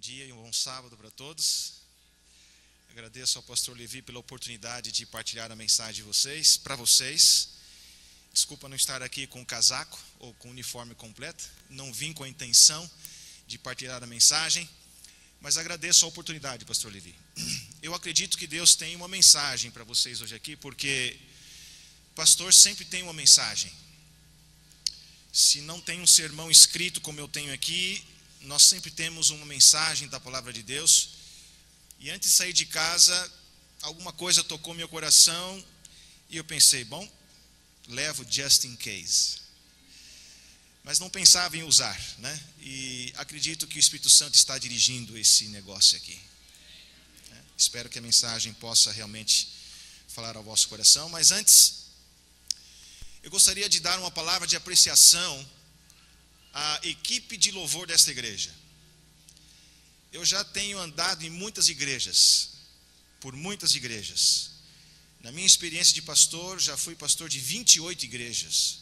dia e um bom sábado para todos. Agradeço ao pastor Levi pela oportunidade de partilhar a mensagem de vocês, para vocês. Desculpa não estar aqui com o casaco ou com o uniforme completo. Não vim com a intenção de partilhar a mensagem, mas agradeço a oportunidade, pastor Levi. Eu acredito que Deus tem uma mensagem para vocês hoje aqui, porque pastor sempre tem uma mensagem. Se não tem um sermão escrito como eu tenho aqui, nós sempre temos uma mensagem da palavra de Deus. E antes de sair de casa, alguma coisa tocou meu coração e eu pensei, bom, levo just in case. Mas não pensava em usar, né? E acredito que o Espírito Santo está dirigindo esse negócio aqui. Espero que a mensagem possa realmente falar ao vosso coração. Mas antes, eu gostaria de dar uma palavra de apreciação à equipe de louvor desta igreja. Eu já tenho andado em muitas igrejas, por muitas igrejas. Na minha experiência de pastor, já fui pastor de 28 igrejas.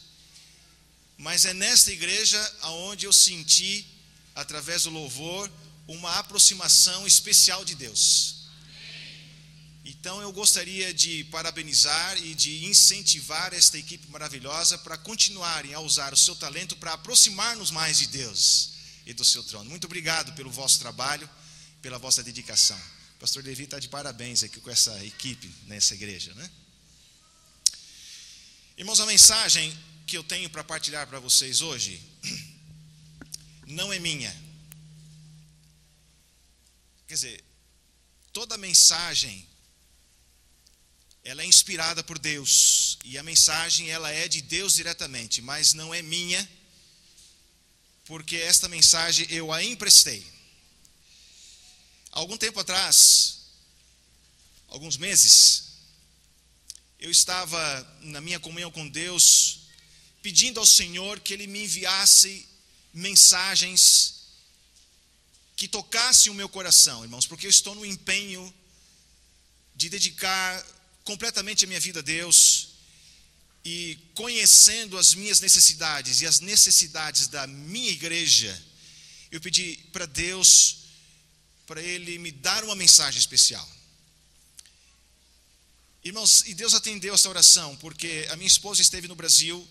Mas é nesta igreja onde eu senti, através do louvor, uma aproximação especial de Deus. Então eu gostaria de parabenizar e de incentivar esta equipe maravilhosa para continuarem a usar o seu talento para aproximar-nos mais de Deus e do seu trono. Muito obrigado pelo vosso trabalho, pela vossa dedicação. O pastor Levi está de parabéns aqui com essa equipe nessa igreja, né? Irmãos, a mensagem que eu tenho para partilhar para vocês hoje não é minha. Quer dizer, toda mensagem ela é inspirada por Deus, e a mensagem ela é de Deus diretamente, mas não é minha, porque esta mensagem eu a emprestei. Algum tempo atrás, alguns meses, eu estava na minha comunhão com Deus, pedindo ao Senhor que Ele me enviasse mensagens que tocassem o meu coração, irmãos, porque eu estou no empenho de dedicar completamente a minha vida a Deus, e conhecendo as minhas necessidades e as necessidades da minha igreja, eu pedi para Deus, para Ele me dar uma mensagem especial. Irmãos, e Deus atendeu essa oração, porque a minha esposa esteve no Brasil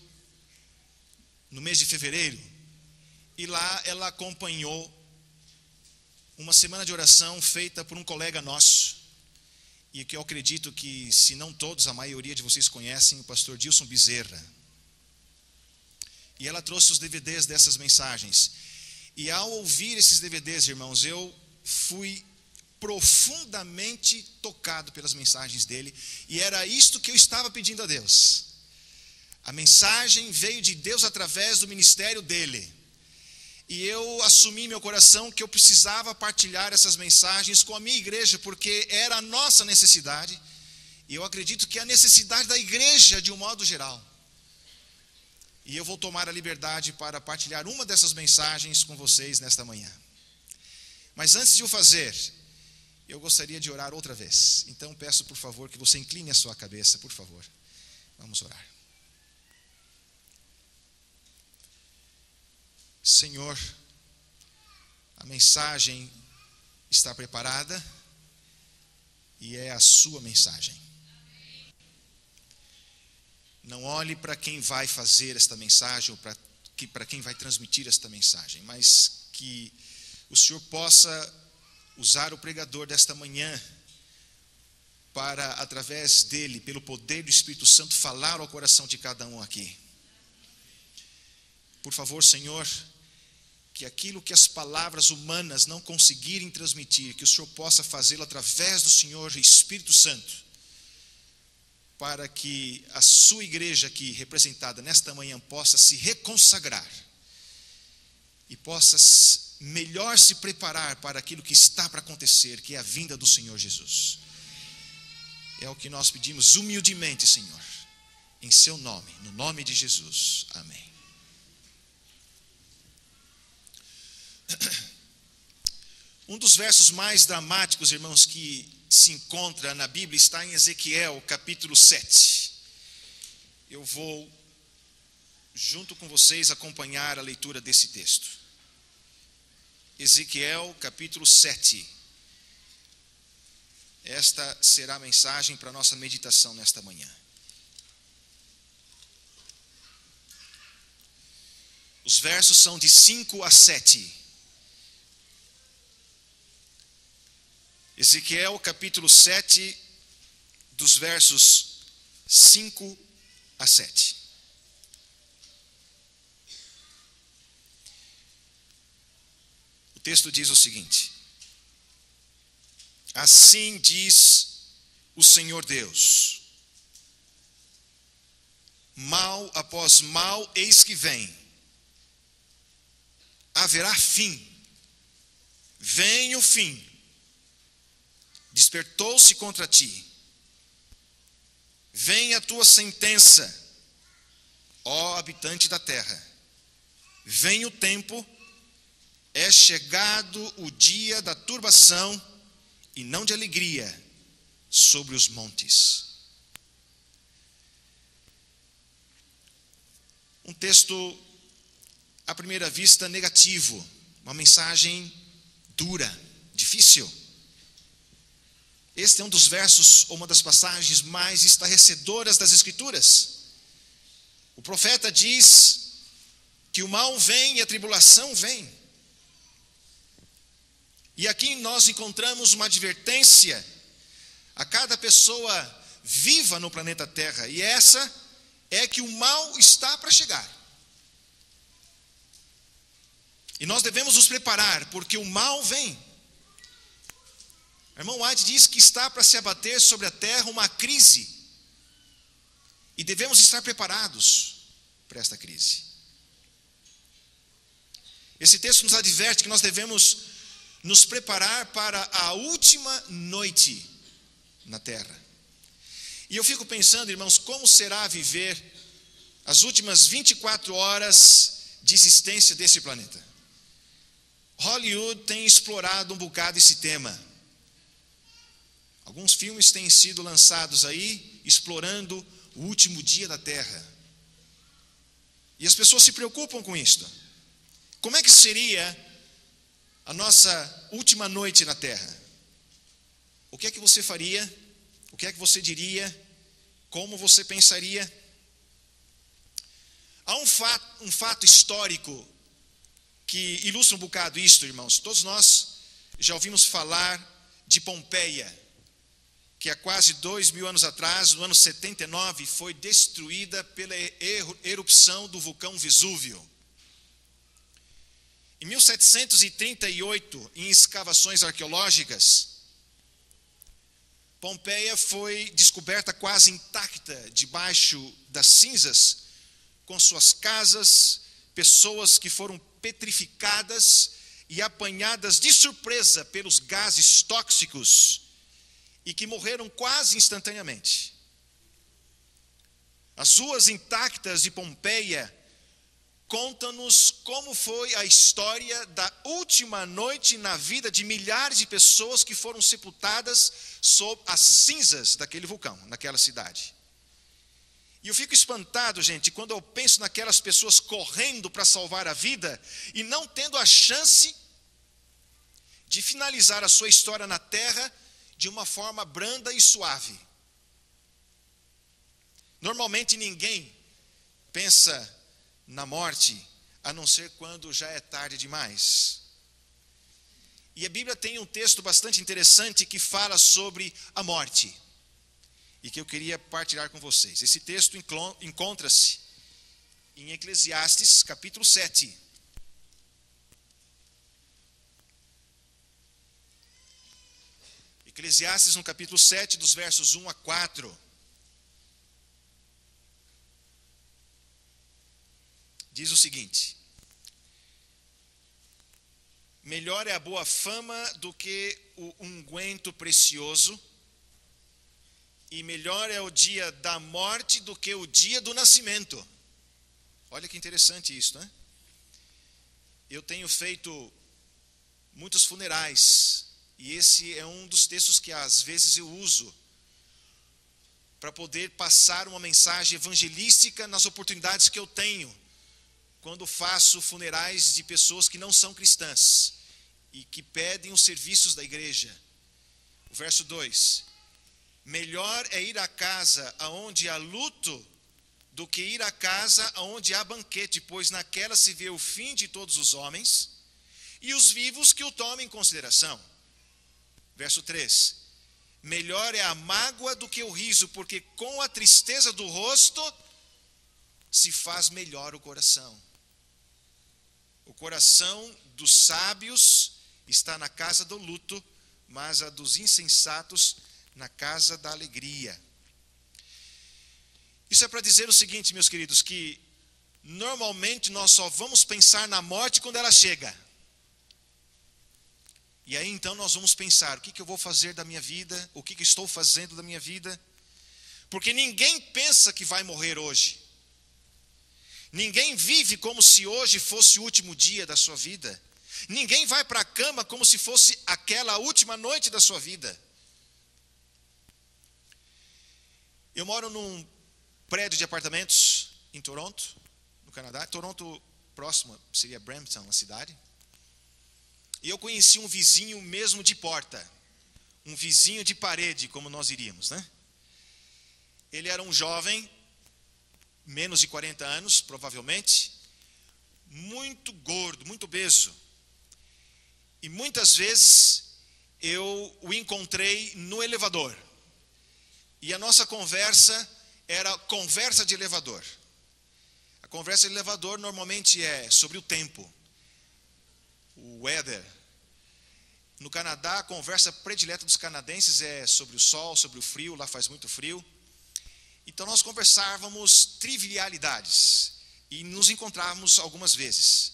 no mês de fevereiro, e lá ela acompanhou uma semana de oração feita por um colega nosso, e que eu acredito que, se não todos, a maioria de vocês conhecem, o pastor Dilson Bezerra. E ela trouxe os DVDs dessas mensagens. E ao ouvir esses DVDs, irmãos, eu fui profundamente tocado pelas mensagens dele. E era isto que eu estava pedindo a Deus. A mensagem veio de Deus através do ministério dele. E eu assumi meu coração que eu precisava partilhar essas mensagens com a minha igreja, porque era a nossa necessidade, e eu acredito que é a necessidade da igreja de um modo geral. E eu vou tomar a liberdade para partilhar uma dessas mensagens com vocês nesta manhã. Mas antes de o fazer, eu gostaria de orar outra vez. Então peço, por favor, que você incline a sua cabeça, por favor. Vamos orar. Senhor, a mensagem está preparada e é a sua mensagem. Não olhe para quem vai fazer esta mensagem ou para quem vai transmitir esta mensagem, mas que o Senhor possa usar o pregador desta manhã para, através dele, pelo poder do Espírito Santo, falar ao coração de cada um aqui. Por favor, Senhor, que aquilo que as palavras humanas não conseguirem transmitir, que o Senhor possa fazê-lo através do Senhor Espírito Santo, para que a sua igreja aqui representada nesta manhã possa se reconsagrar e possa melhor se preparar para aquilo que está para acontecer, que é a vinda do Senhor Jesus. É o que nós pedimos humildemente, Senhor, em seu nome, no nome de Jesus. Amém. Um dos versos mais dramáticos, irmãos, que se encontra na Bíblia está em Ezequiel, capítulo 7. Eu vou, junto com vocês, acompanhar a leitura desse texto. Ezequiel capítulo 7. Esta será a mensagem para a nossa meditação nesta manhã. Os versos são de 5 a 7. Ezequiel capítulo 7, dos versos 5 a 7. O texto diz o seguinte: assim diz o Senhor Deus: mal após mal eis que vem, haverá fim, vem o fim, despertou-se contra ti, vem a tua sentença, ó habitante da terra, vem o tempo, é chegado o dia da turbação e não de alegria sobre os montes. Um texto, à primeira vista, negativo, uma mensagem dura, difícil. Este é um dos versos, ou uma das passagens mais estarrecedoras das Escrituras. O profeta diz que o mal vem e a tribulação vem. E aqui nós encontramos uma advertência a cada pessoa viva no planeta Terra, e essa é que o mal está para chegar. E nós devemos nos preparar, porque o mal vem. O irmão White diz que está para se abater sobre a terra uma crise, e devemos estar preparados para esta crise. Esse texto nos adverte que nós devemos nos preparar para a última noite na terra. E eu fico pensando, irmãos, como será viver as últimas 24 horas de existência desse planeta. Hollywood tem explorado um bocado esse tema. Alguns filmes têm sido lançados aí, explorando o último dia da terra. E as pessoas se preocupam com isto. Como é que seria a nossa última noite na terra? O que é que você faria? O que é que você diria? Como você pensaria? Há um fato histórico que ilustra um bocado isto, irmãos. Todos nós já ouvimos falar de Pompeia, que há quase 2000 anos atrás, no ano 79, foi destruída pela erupção do vulcão Vesúvio. Em 1738, em escavações arqueológicas, Pompeia foi descoberta quase intacta debaixo das cinzas, com suas casas, pessoas que foram petrificadas e apanhadas de surpresa pelos gases tóxicos e que morreram quase instantaneamente. As ruas intactas de Pompeia contam-nos como foi a história da última noite na vida de milhares de pessoas que foram sepultadas sob as cinzas daquele vulcão, naquela cidade. E eu fico espantado, gente, quando eu penso naquelas pessoas correndo para salvar a vida e não tendo a chance de finalizar a sua história na terra de uma forma branda e suave. Normalmente ninguém pensa na morte, a não ser quando já é tarde demais. E a Bíblia tem um texto bastante interessante que fala sobre a morte, e que eu queria partilhar com vocês. Esse texto encontra-se em Eclesiastes, capítulo 7. Eclesiastes, no capítulo 7, dos versos 1 a 4. Diz o seguinte: melhor é a boa fama do que o unguento precioso, e melhor é o dia da morte do que o dia do nascimento. Olha que interessante isso, né? Eu tenho feito muitos funerais, e esse é um dos textos que às vezes eu uso para poder passar uma mensagem evangelística nas oportunidades que eu tenho, quando faço funerais de pessoas que não são cristãs. e que pedem os serviços da igreja. O verso 2: melhor é ir à casa aonde há luto do que ir à casa aonde há banquete, pois naquela se vê o fim de todos os homens e os vivos que o tomem em consideração. Verso 3: melhor é a mágoa do que o riso, porque com a tristeza do rosto se faz melhor o coração. O coração dos sábios está na casa do luto, mas a dos insensatos na casa da alegria. Isso é para dizer o seguinte, meus queridos, que normalmente nós só vamos pensar na morte quando ela chega. E aí então nós vamos pensar, o que eu vou fazer da minha vida? O que estou fazendo da minha vida? Porque ninguém pensa que vai morrer hoje. Ninguém vive como se hoje fosse o último dia da sua vida. Ninguém vai para a cama como se fosse aquela última noite da sua vida. Eu moro num prédio de apartamentos em Toronto, no Canadá. Toronto próximo seria Brampton, a cidade. E eu conheci um vizinho mesmo de porta, um vizinho de parede, como nós diríamos, né? Ele era um jovem, menos de 40 anos, provavelmente, muito gordo, muito obeso. E muitas vezes eu o encontrei no elevador. E a nossa conversa era conversa de elevador. A conversa de elevador normalmente é sobre o tempo, o weather. No Canadá, a conversa predileta dos canadenses é sobre o sol, sobre o frio, lá faz muito frio. Então nós conversávamos trivialidades e nos encontrávamos algumas vezes.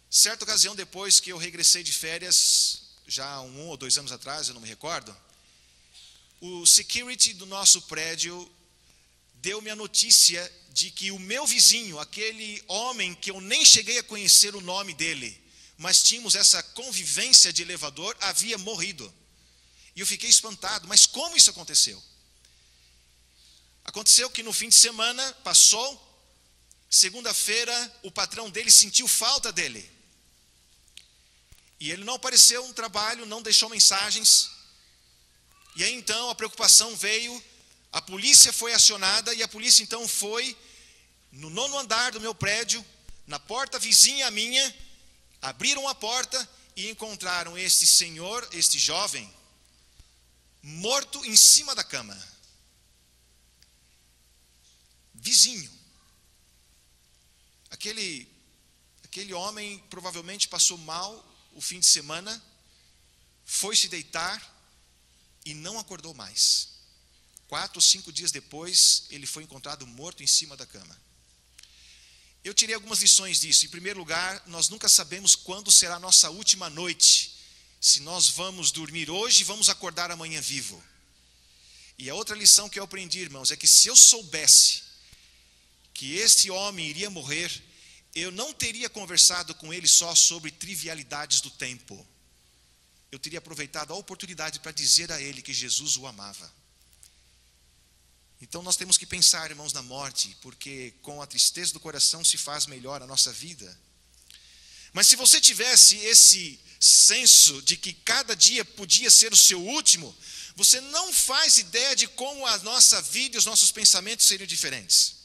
Certa ocasião, depois que eu regressei de férias, já 1 ou 2 anos atrás, eu não me recordo, o security do nosso prédio deu-me a notícia de que o meu vizinho, aquele homem que eu nem cheguei a conhecer o nome dele, mas tínhamos essa convivência de elevador, havia morrido. E eu fiquei espantado, mas como isso aconteceu? Aconteceu que no fim de semana, passou, segunda-feira, o patrão dele sentiu falta dele. E ele não apareceu no trabalho, não deixou mensagens. E aí então a preocupação veio, a polícia foi acionada, e a polícia então foi no 9º andar do meu prédio, na porta vizinha à minha, abriram a porta e encontraram este senhor, este jovem, morto em cima da cama. Vizinho. Aquele homem provavelmente passou mal o fim de semana, foi se deitar e não acordou mais. 4 ou 5 dias depois, ele foi encontrado morto em cima da cama. Eu tirei algumas lições disso. Em primeiro lugar, nós nunca sabemos quando será a nossa última noite. Se nós vamos dormir hoje, vamos acordar amanhã vivo. E a outra lição que eu aprendi, irmãos, é que se eu soubesse que este homem iria morrer, eu não teria conversado com ele só sobre trivialidades do tempo. Eu teria aproveitado a oportunidade para dizer a ele que Jesus o amava. Então nós temos que pensar, irmãos, na morte, porque com a tristeza do coração se faz melhor a nossa vida. Mas se você tivesse esse senso de que cada dia podia ser o seu último, você não faz ideia de como a nossa vida e os nossos pensamentos seriam diferentes.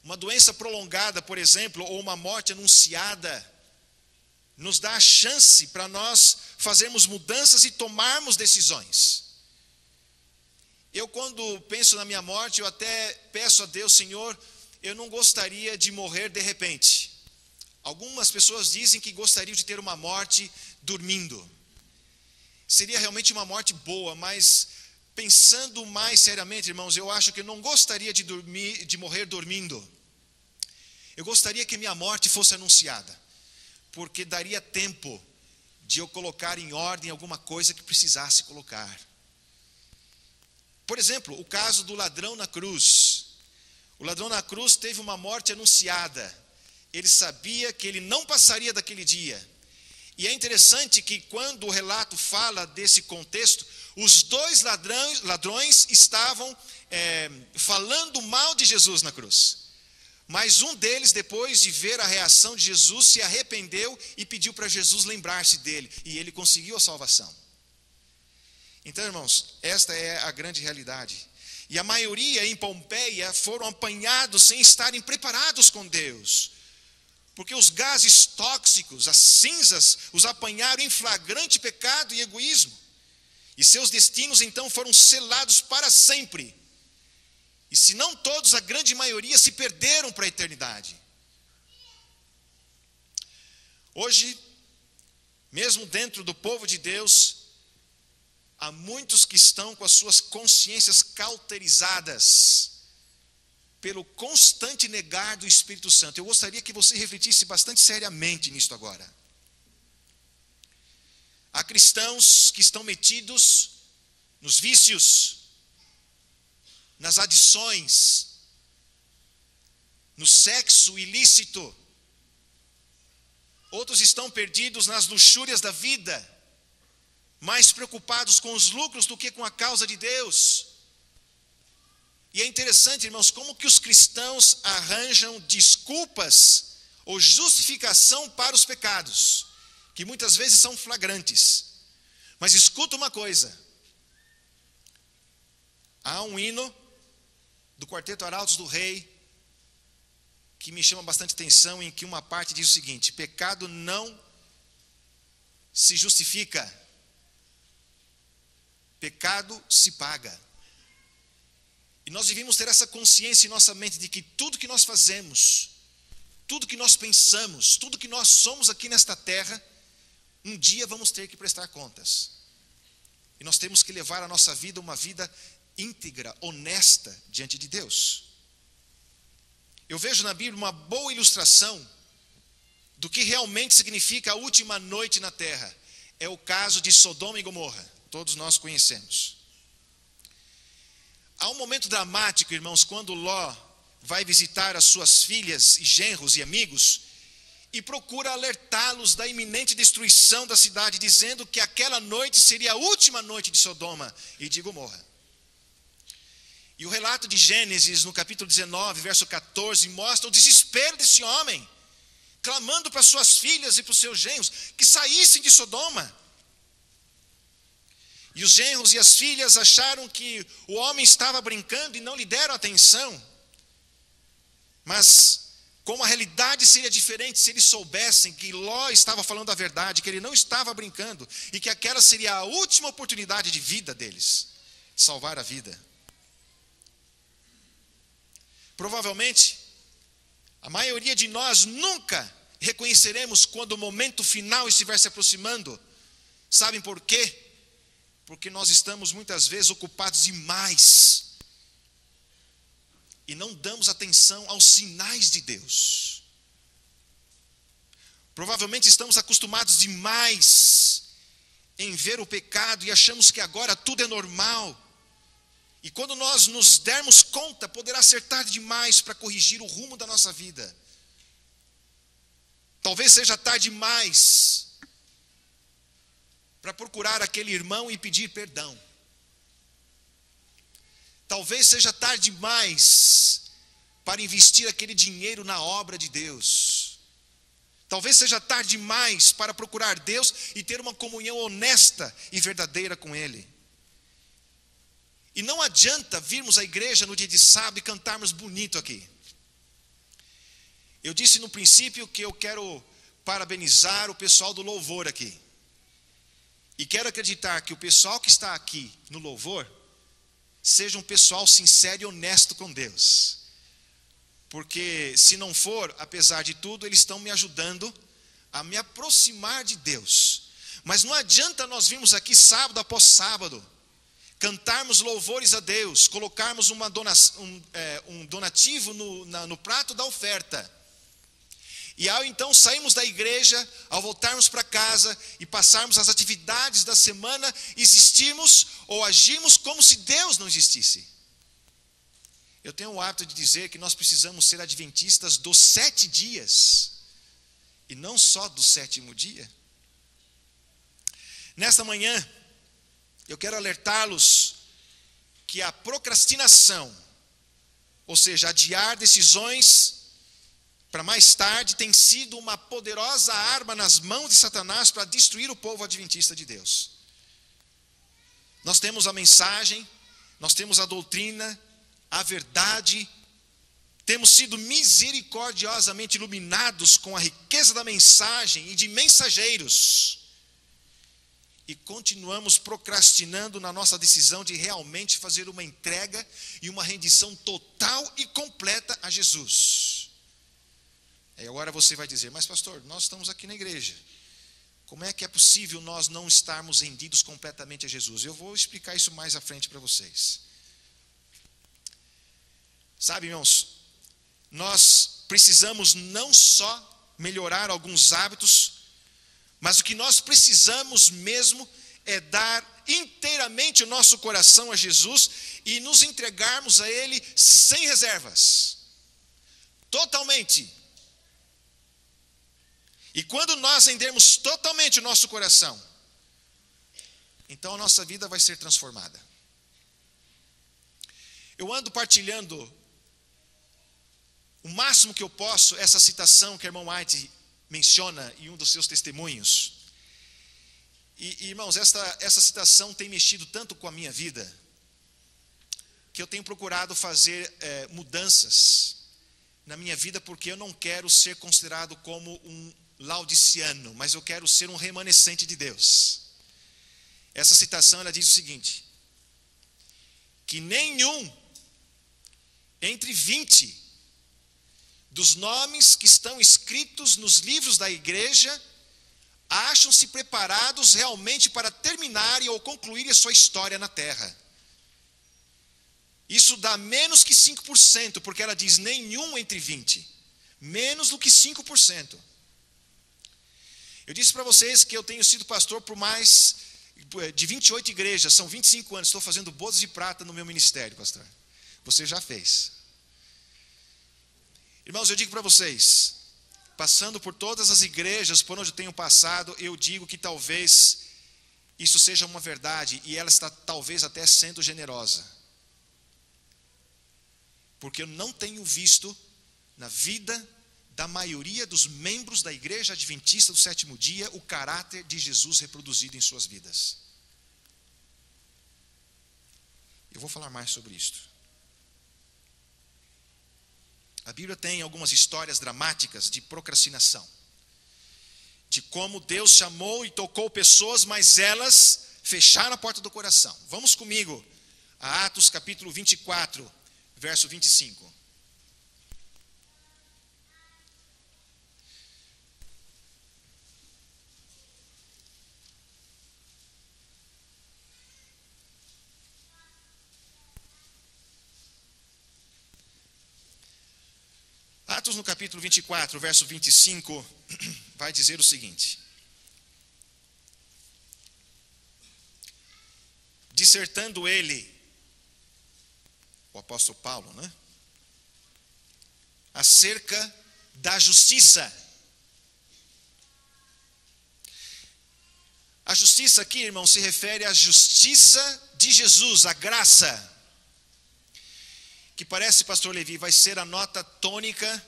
Uma doença prolongada, por exemplo, ou uma morte anunciada, nos dá a chance para nós fazermos mudanças e tomarmos decisões. Eu, quando penso na minha morte, eu até peço a Deus, Senhor, eu não gostaria de morrer de repente. Algumas pessoas dizem que gostariam de ter uma morte dormindo. Seria realmente uma morte boa, mas pensando mais seriamente, irmãos, eu acho que eu não gostaria de morrer dormindo. Eu gostaria que minha morte fosse anunciada, porque daria tempo de eu colocar em ordem alguma coisa que precisasse colocar. Por exemplo, o caso do ladrão na cruz. O ladrão na cruz teve uma morte anunciada. Ele sabia que ele não passaria daquele dia. E é interessante que quando o relato fala desse contexto, os 2 ladrões estavam falando mal de Jesus na cruz. Mas um deles, depois de ver a reação de Jesus, se arrependeu e pediu para Jesus lembrar-se dele. E ele conseguiu a salvação. Então, irmãos, esta é a grande realidade. E a maioria em Pompeia foram apanhados sem estarem preparados com Deus. Porque os gases tóxicos, as cinzas, os apanharam em flagrante pecado e egoísmo. E seus destinos então foram selados para sempre. E se não todos, a grande maioria se perderam para a eternidade. Hoje, mesmo dentro do povo de Deus, há muitos que estão com as suas consciências cauterizadas pelo constante negar do Espírito Santo. Eu gostaria que você refletisse bastante seriamente nisto agora. Há cristãos que estão metidos nos vícios, nas adições, no sexo ilícito. Outros estão perdidos nas luxúrias da vida, mais preocupados com os lucros do que com a causa de Deus. E é interessante, irmãos, como que os cristãos arranjam desculpas ou justificação para os pecados, que muitas vezes são flagrantes. Mas escuta uma coisa, há um hino do Quarteto Arautos do Rei que me chama bastante atenção, em que uma parte diz o seguinte: pecado não se justifica, pecado se paga. E nós devemos ter essa consciência em nossa mente de que tudo que nós fazemos, tudo que nós pensamos, tudo que nós somos aqui nesta terra, um dia vamos ter que prestar contas. E nós temos que levar a nossa vida uma vida íntegra, honesta diante de Deus. Eu vejo na Bíblia uma boa ilustração do que realmente significa a última noite na terra. É o caso de Sodoma e Gomorra. Todos nós conhecemos. Há um momento dramático, irmãos, quando Ló vai visitar as suas filhas e genros e amigos e procura alertá-los da iminente destruição da cidade, dizendo que aquela noite seria a última noite de Sodoma e de Gomorra. E o relato de Gênesis, no capítulo 19, verso 14, mostra o desespero desse homem, clamando para suas filhas e para os seus genros que saíssem de Sodoma. E os genros e as filhas acharam que o homem estava brincando e não lhe deram atenção. Mas, como a realidade seria diferente se eles soubessem que Ló estava falando a verdade, que ele não estava brincando, e que aquela seria a última oportunidade de vida deles, de salvar a vida. Provavelmente, a maioria de nós nunca reconheceremos quando o momento final estiver se aproximando. Sabem por quê? Porque nós estamos muitas vezes ocupados demais e não damos atenção aos sinais de Deus. Provavelmente estamos acostumados demais em ver o pecado e achamos que agora tudo é normal. E quando nós nos dermos conta, poderá ser tarde demais para corrigir o rumo da nossa vida. Talvez seja tarde demais para procurar aquele irmão e pedir perdão. Talvez seja tarde demais para investir aquele dinheiro na obra de Deus. Talvez seja tarde demais para procurar Deus e ter uma comunhão honesta e verdadeira com Ele. E não adianta virmos à igreja no dia de sábado e cantarmos bonito aqui. Eu disse no princípio que eu quero parabenizar o pessoal do louvor aqui. E quero acreditar que o pessoal que está aqui no louvor seja um pessoal sincero e honesto com Deus. Porque se não for, apesar de tudo, eles estão me ajudando a me aproximar de Deus. Mas não adianta nós virmos aqui sábado após sábado, cantarmos louvores a Deus, colocarmos um donativo no prato da oferta. E ao então sairmos da igreja, ao voltarmos para casa e passarmos as atividades da semana, existirmos ou agirmos como se Deus não existisse. Eu tenho o hábito de dizer que nós precisamos ser adventistas dos 7 dias, e não só do 7º dia. Nesta manhã, eu quero alertá-los que a procrastinação, ou seja, adiar decisões, para mais tarde, tem sido uma poderosa arma nas mãos de Satanás para destruir o povo adventista de Deus. Nós temos a mensagem, nós temos a doutrina, a verdade, temos sido misericordiosamente iluminados com a riqueza da mensagem e de mensageiros. E continuamos procrastinando na nossa decisão de realmente fazer uma entrega e uma rendição total e completa a Jesus. E agora você vai dizer, mas pastor, nós estamos aqui na igreja. Como é que é possível nós não estarmos rendidos completamente a Jesus? Eu vou explicar isso mais à frente para vocês. Sabe, irmãos, nós precisamos não só melhorar alguns hábitos, mas o que nós precisamos mesmo é dar inteiramente o nosso coração a Jesus e nos entregarmos a Ele sem reservas, totalmente. E quando nós rendermos totalmente o nosso coração, então a nossa vida vai ser transformada. Eu ando partilhando o máximo que eu posso essa citação que a irmã White menciona em um dos seus testemunhos. E irmãos, essa citação tem mexido tanto com a minha vida, que eu tenho procurado fazer mudanças na minha vida, porque eu não quero ser considerado como um laodiceano, mas eu quero ser um remanescente de Deus. Essa citação, ela diz o seguinte: que nenhum entre 20 dos nomes que estão escritos nos livros da igreja acham-se preparados realmente para terminarem ou concluírem a sua história na terra. Isso dá menos que 5%, porque ela diz nenhum entre 20, menos do que 5%. Eu disse para vocês que eu tenho sido pastor por mais de 28 igrejas, são 25 anos, estou fazendo bodas de prata no meu ministério, pastor. Você já fez. Irmãos, eu digo para vocês, passando por todas as igrejas por onde eu tenho passado, eu digo que talvez isso seja uma verdade, e ela está talvez até sendo generosa. Porque eu não tenho visto na vida da maioria dos membros da igreja adventista do sétimo dia o caráter de Jesus reproduzido em suas vidas. Eu vou falar mais sobre isto. A Bíblia tem algumas histórias dramáticas de procrastinação, de como Deus chamou e tocou pessoas, mas elas fecharam a porta do coração. Vamos comigo a Atos capítulo 24, verso 25. Atos no capítulo 24, verso 25, vai dizer o seguinte: dissertando ele, o apóstolo Paulo, acerca da justiça. A justiça aqui, irmão, se refere à justiça de Jesus, a graça, que parece, pastor Levi, vai ser a nota tônica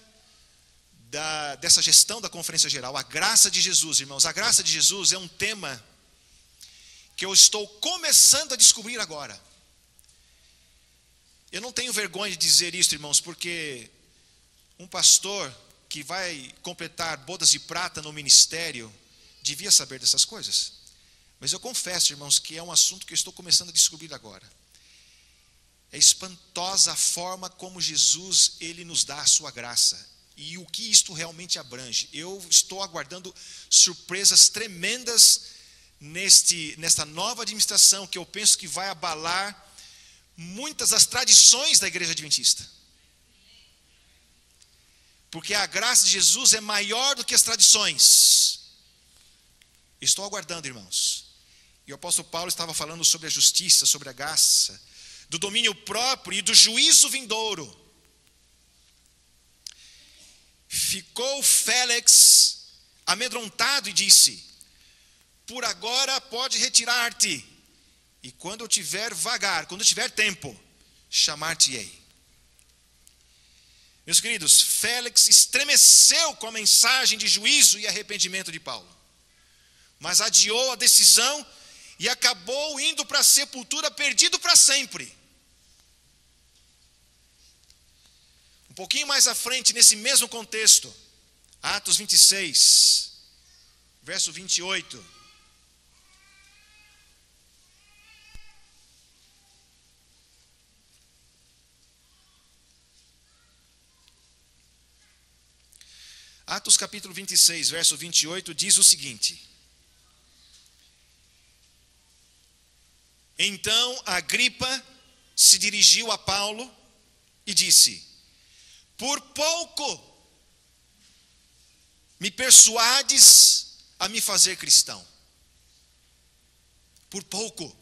dessa gestão da conferência geral. A graça de Jesus, irmãos. A graça de Jesus é um tema que eu estou começando a descobrir agora. Eu não tenho vergonha de dizer isso, irmãos, porque um pastor que vai completar bodas de prata no ministério devia saber dessas coisas. Mas eu confesso, irmãos, que é um assunto que eu estou começando a descobrir agora. É espantosa a forma como Jesus, ele nos dá a sua graça. E o que isto realmente abrange. Eu estou aguardando surpresas tremendas nesta nova administração, que eu penso que vai abalar muitas das tradições da igreja adventista. Porque a graça de Jesus é maior do que as tradições. Estou aguardando, irmãos. E o apóstolo Paulo estava falando sobre a justiça, sobre a graça, do domínio próprio e do juízo vindouro. Ficou Félix amedrontado e disse: por agora pode retirar-te, e quando eu tiver vagar, quando eu tiver tempo, chamar-te-ei. Meus queridos, Félix estremeceu com a mensagem de juízo e arrependimento de Paulo, mas adiou a decisão e acabou indo para a sepultura, perdido para sempre. Um pouquinho mais à frente, nesse mesmo contexto, Atos 26, verso 28. Atos capítulo 26, verso 28, diz o seguinte: Então Agripa se dirigiu a Paulo e disse: Por pouco me persuades a me fazer cristão. Por pouco.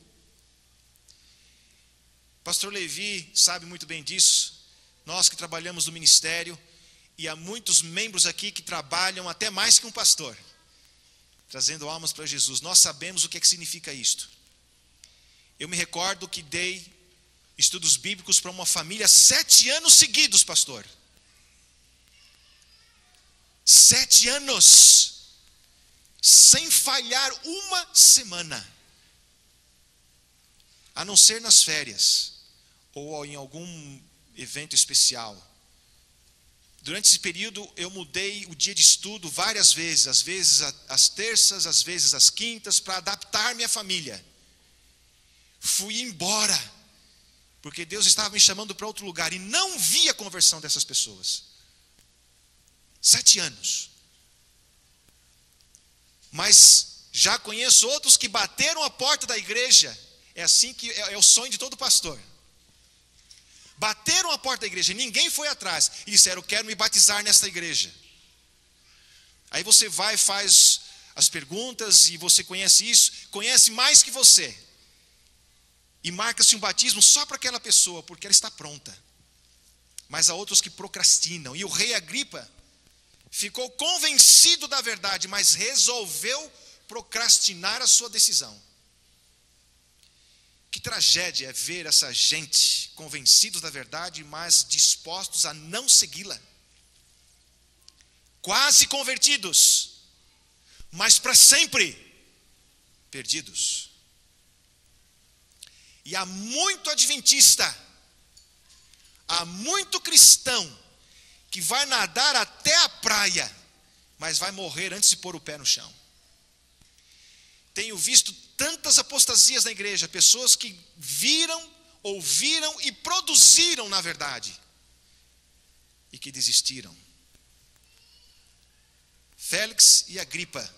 Pastor Levi sabe muito bem disso. Nós que trabalhamos no ministério, e há muitos membros aqui que trabalham até mais que um pastor, trazendo almas para Jesus. Nós sabemos o que significa isto. Eu me recordo que dei estudos bíblicos para uma família 7 anos seguidos, pastor. 7 anos, sem falhar uma semana, a não ser nas férias, ou em algum evento especial. Durante esse período eu mudei o dia de estudo várias vezes, às vezes às terças, às vezes às quintas, para adaptar minha família. Fui embora, porque Deus estava me chamando para outro lugar, e não vi a conversão dessas pessoas. 7 anos. Mas já conheço outros que bateram a porta da igreja. É assim que é o sonho de todo pastor. Bateram a porta da igreja, ninguém foi atrás, e disseram: eu quero me batizar nesta igreja. Aí você vai e faz as perguntas, e você conhece isso, conhece mais que você, e marca-se um batismo só para aquela pessoa, porque ela está pronta. Mas há outros que procrastinam, e o rei Agripa ficou convencido da verdade, mas resolveu procrastinar a sua decisão. Que tragédia é ver essa gente convencidos da verdade, mas dispostos a não segui-la. Quase convertidos, mas para sempre perdidos. E há muito adventista, há muito cristão que vai nadar até a praia, mas vai morrer antes de pôr o pé no chão. Tenho visto tantas apostasias na igreja, pessoas que viram, ouviram e produziram na verdade, e que desistiram. Félix e Agripa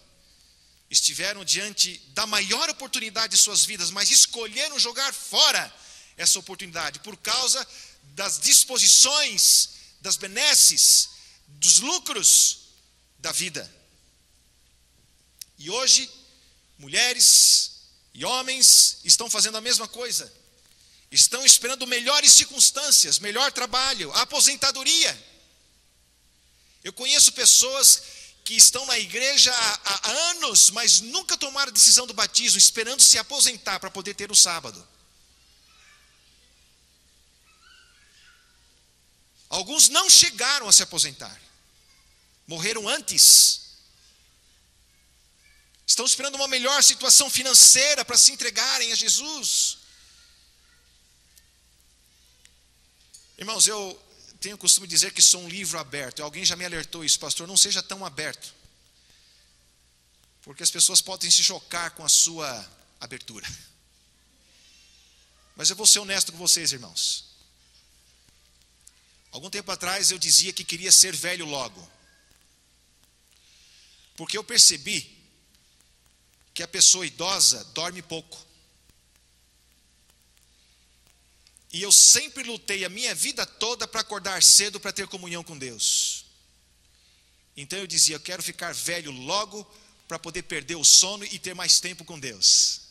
estiveram diante da maior oportunidade de suas vidas, mas escolheram jogar fora essa oportunidade, por causa das disposições, das benesses, dos lucros da vida. E hoje, mulheres e homens estão fazendo a mesma coisa. Estão esperando melhores circunstâncias, melhor trabalho, aposentadoria. Eu conheço pessoas que estão na igreja há anos, mas nunca tomaram a decisão do batismo, esperando se aposentar para poder ter o sábado. Alguns não chegaram a se aposentar, morreram antes. Estão esperando uma melhor situação financeira para se entregarem a Jesus. Irmãos, eu tenho o costume de dizer que sou um livro aberto. Alguém já me alertou isso: pastor, não seja tão aberto, porque as pessoas podem se chocar com a sua abertura. Mas eu vou ser honesto com vocês, irmãos. Algum tempo atrás eu dizia que queria ser velho logo, porque eu percebi que a pessoa idosa dorme pouco. E eu sempre lutei a minha vida toda para acordar cedo, para ter comunhão com Deus. Então eu dizia: eu quero ficar velho logo, para poder perder o sono e ter mais tempo com Deus.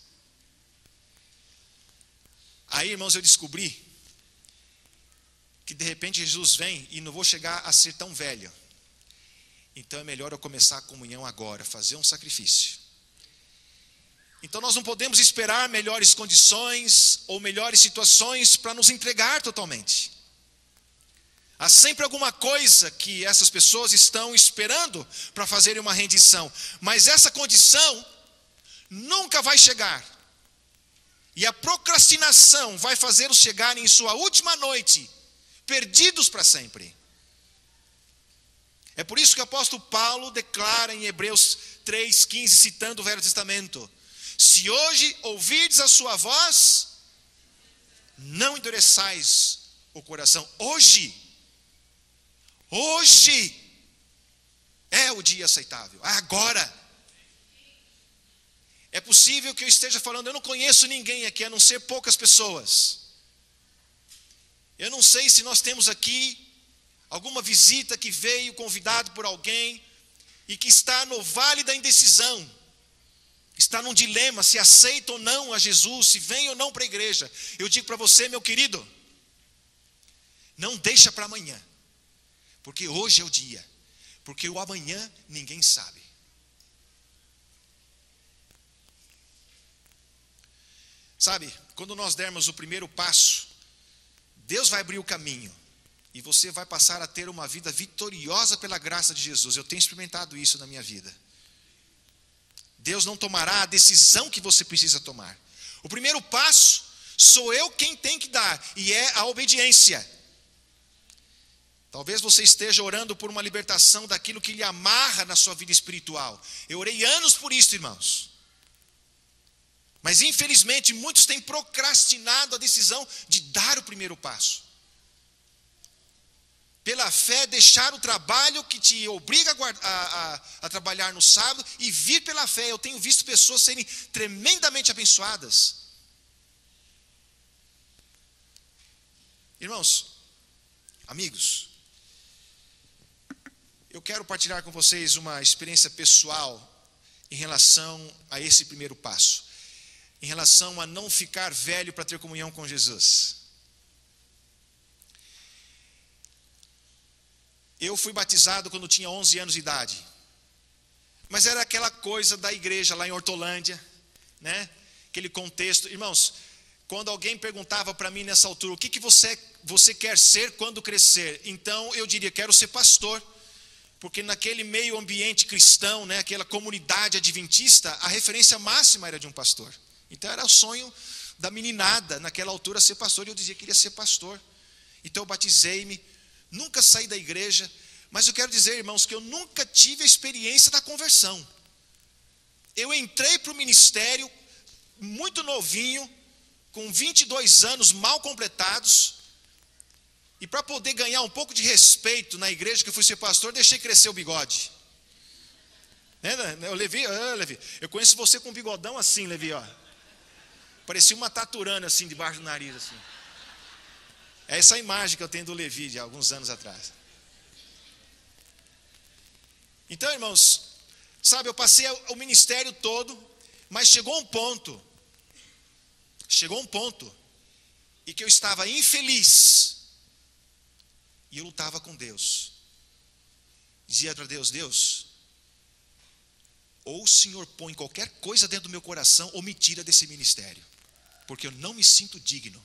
Aí, irmãos, eu descobri que de repente Jesus vem e não vou chegar a ser tão velho. Então é melhor eu começar a comunhão agora, fazer um sacrifício. Então nós não podemos esperar melhores condições ou melhores situações para nos entregar totalmente. Há sempre alguma coisa que essas pessoas estão esperando para fazerem uma rendição. Mas essa condição nunca vai chegar. E a procrastinação vai fazê-los chegarem em sua última noite, perdidos para sempre. É por isso que o apóstolo Paulo declara em Hebreus 3,15, citando o Velho Testamento: se hoje ouvirdes a sua voz, não endureçais o coração. Hoje é o dia aceitável, agora. É possível que eu esteja falando, eu não conheço ninguém aqui, a não ser poucas pessoas. Eu não sei se nós temos aqui alguma visita que veio convidado por alguém e que está no vale da indecisão, está num dilema se aceita ou não a Jesus, se vem ou não para a igreja. Eu digo para você, meu querido, não deixa para amanhã, porque hoje é o dia, porque o amanhã ninguém sabe. Sabe, quando nós dermos o primeiro passo, Deus vai abrir o caminho e você vai passar a ter uma vida vitoriosa pela graça de Jesus. Eu tenho experimentado isso na minha vida. Deus não tomará a decisão que você precisa tomar. O primeiro passo sou eu quem tem que dar, e é a obediência. Talvez você esteja orando por uma libertação daquilo que lhe amarra na sua vida espiritual. Eu orei anos por isso, irmãos. Mas infelizmente muitos têm procrastinado a decisão de dar o primeiro passo. Pela fé, deixar o trabalho que te obriga a trabalhar no sábado e vir pela fé. Eu tenho visto pessoas serem tremendamente abençoadas. Irmãos, amigos, eu quero partilhar com vocês uma experiência pessoal em relação a esse primeiro passo. Em relação a não ficar velho para ter comunhão com Jesus. Eu fui batizado quando tinha 11 anos de idade. Mas era aquela coisa da igreja lá em Hortolândia, né? Aquele contexto. Irmãos, quando alguém perguntava para mim nessa altura, o que você quer ser quando crescer? Então eu diria, quero ser pastor. Porque naquele meio ambiente cristão, né, aquela comunidade adventista, a referência máxima era de um pastor. Então era o sonho da meninada naquela altura ser pastor, e eu dizia que queria ser pastor. Então eu batizei-me, nunca saí da igreja, mas eu quero dizer, irmãos, que eu nunca tive a experiência da conversão. Eu entrei para o ministério muito novinho, com 22 anos mal completados, e para poder ganhar um pouco de respeito na igreja que eu fui ser pastor, deixei crescer o bigode. Levi, eu conheço você com um bigodão assim, Levi, ó. Parecia uma taturana assim, debaixo do nariz assim. É essa a imagem que eu tenho do Levi de alguns anos atrás. Então, irmãos, sabe, eu passei o ministério todo, mas chegou um ponto em que eu estava infeliz, e eu lutava com Deus. Dizia para Deus, ou o Senhor põe qualquer coisa dentro do meu coração, ou me tira desse ministério, porque eu não me sinto digno.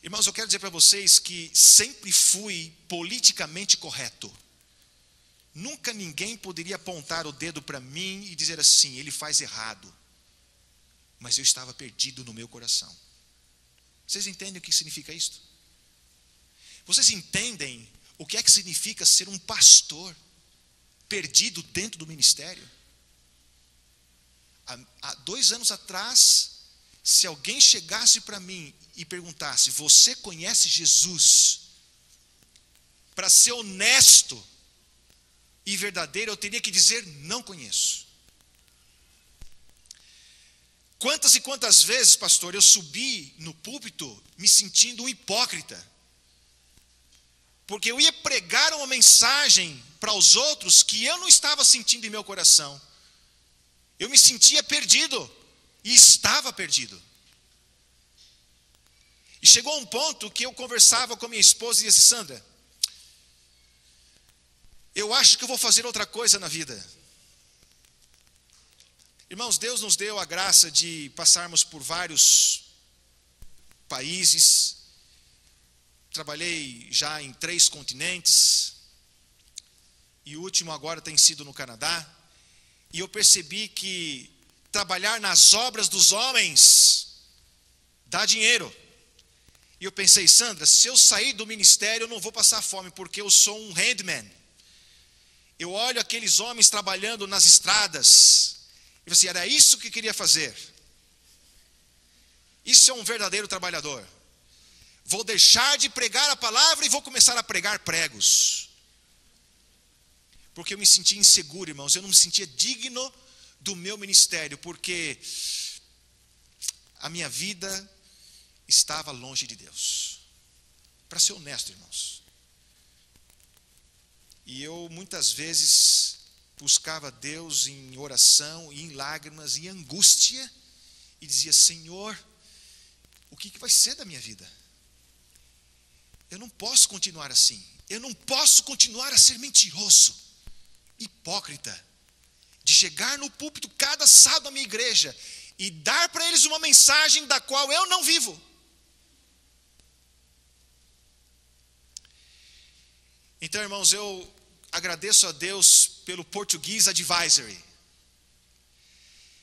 Irmãos, eu quero dizer para vocês que sempre fui politicamente correto. Nunca ninguém poderia apontar o dedo para mim e dizer assim, ele faz errado. Mas eu estava perdido no meu coração. Vocês entendem o que significa isto? Vocês entendem o que é que significa ser um pastor perdido dentro do ministério? Há 2 anos atrás, se alguém chegasse para mim e perguntasse, você conhece Jesus? Para ser honesto e verdadeiro, eu teria que dizer, não conheço. Quantas e quantas vezes, pastor, eu subi no púlpito me sentindo um hipócrita, porque eu ia pregar uma mensagem para os outros que eu não estava sentindo em meu coração. Eu me sentia perdido, e estava perdido. E chegou um ponto que eu conversava com a minha esposa e disse, Sandra, eu acho que eu vou fazer outra coisa na vida. Irmãos, Deus nos deu a graça de passarmos por vários países, trabalhei já em 3 continentes, e o último agora tem sido no Canadá, e eu percebi que trabalhar nas obras dos homens dá dinheiro. E eu pensei, Sandra, se eu sair do ministério eu não vou passar fome, porque eu sou um handman. Eu olho aqueles homens trabalhando nas estradas, e assim, era isso que queria fazer. Isso é um verdadeiro trabalhador. Vou deixar de pregar a palavra e vou começar a pregar pregos. Porque eu me sentia inseguro, irmãos, eu não me sentia digno do meu ministério, porque a minha vida estava longe de Deus. Para ser honesto, irmãos. E eu muitas vezes buscava Deus em oração, e em lágrimas, e em angústia, e dizia, Senhor, o que vai ser da minha vida? Eu não posso continuar assim. Eu não posso continuar a ser mentiroso, hipócrita, de chegar no púlpito cada sábado da minha igreja e dar para eles uma mensagem da qual eu não vivo. Então, irmãos, eu agradeço a Deus pelo Portuguese Advisory.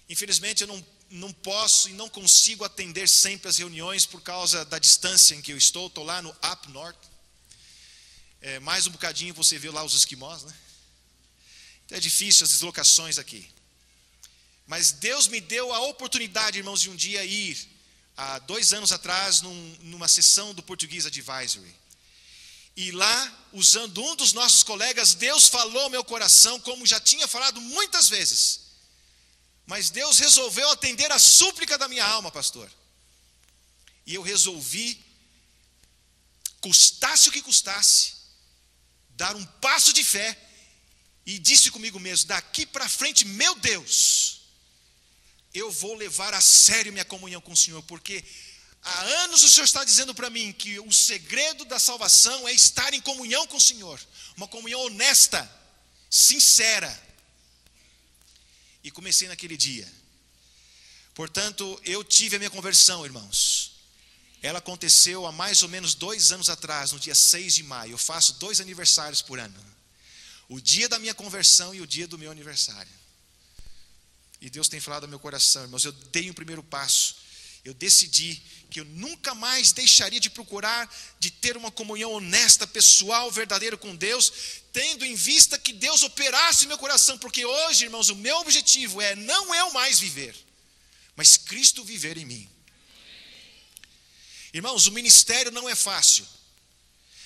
Infelizmente, eu não posso e não consigo atender sempre as reuniões por causa da distância em que eu estou. Estou lá no Up North. Mais um bocadinho você vê lá os esquimós, né? Então é difícil as deslocações aqui. Mas Deus me deu a oportunidade, irmãos, de um dia ir, há 2 anos atrás, numa sessão do Portuguese Advisory. E lá, usando um dos nossos colegas, Deus falou ao meu coração, como já tinha falado muitas vezes. Mas Deus resolveu atender a súplica da minha alma, pastor. E eu resolvi, custasse o que custasse, dar um passo de fé. E disse comigo mesmo, daqui para frente, meu Deus, eu vou levar a sério minha comunhão com o Senhor. Porque há anos o Senhor está dizendo para mim que o segredo da salvação é estar em comunhão com o Senhor. Uma comunhão honesta, sincera. E comecei naquele dia. Portanto, eu tive a minha conversão, irmãos. Ela aconteceu há mais ou menos 2 anos atrás, no dia 6 de maio. Eu faço 2 aniversários por ano. O dia da minha conversão e o dia do meu aniversário. E Deus tem falado ao meu coração, irmãos, eu dei o primeiro passo. Eu decidi que eu nunca mais deixaria de procurar, de ter uma comunhão honesta, pessoal, verdadeira com Deus, tendo em vista que Deus operasse em meu coração, porque hoje, irmãos, o meu objetivo é não eu mais viver, mas Cristo viver em mim. Irmãos, o ministério não é fácil.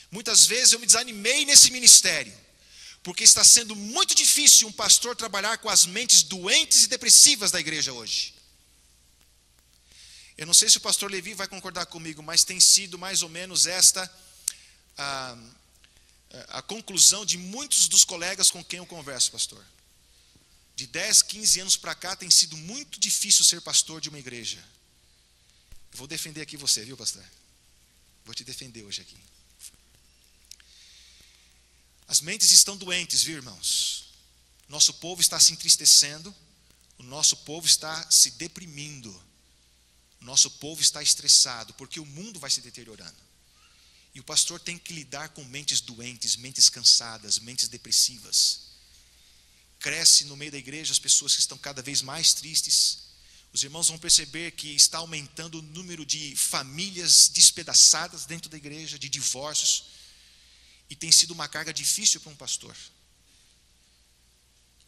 Muitas vezes eu me desanimei nesse ministério, porque está sendo muito difícil um pastor trabalhar com as mentes doentes e depressivas da igreja hoje. Eu não sei se o pastor Levi vai concordar comigo, mas tem sido mais ou menos esta a conclusão de muitos dos colegas com quem eu converso, pastor. De 10, 15 anos para cá tem sido muito difícil ser pastor de uma igreja. Eu vou defender aqui você, viu, pastor? Vou te defender hoje aqui. As mentes estão doentes, viu, irmãos? Nosso povo está se entristecendo, o nosso povo está se deprimindo, o nosso povo está estressado, porque o mundo vai se deteriorando. E o pastor tem que lidar com mentes doentes, mentes cansadas, mentes depressivas. Cresce no meio da igreja as pessoas que estão cada vez mais tristes. Os irmãos vão perceber que está aumentando o número de famílias despedaçadas dentro da igreja, de divórcios. E tem sido uma carga difícil para um pastor.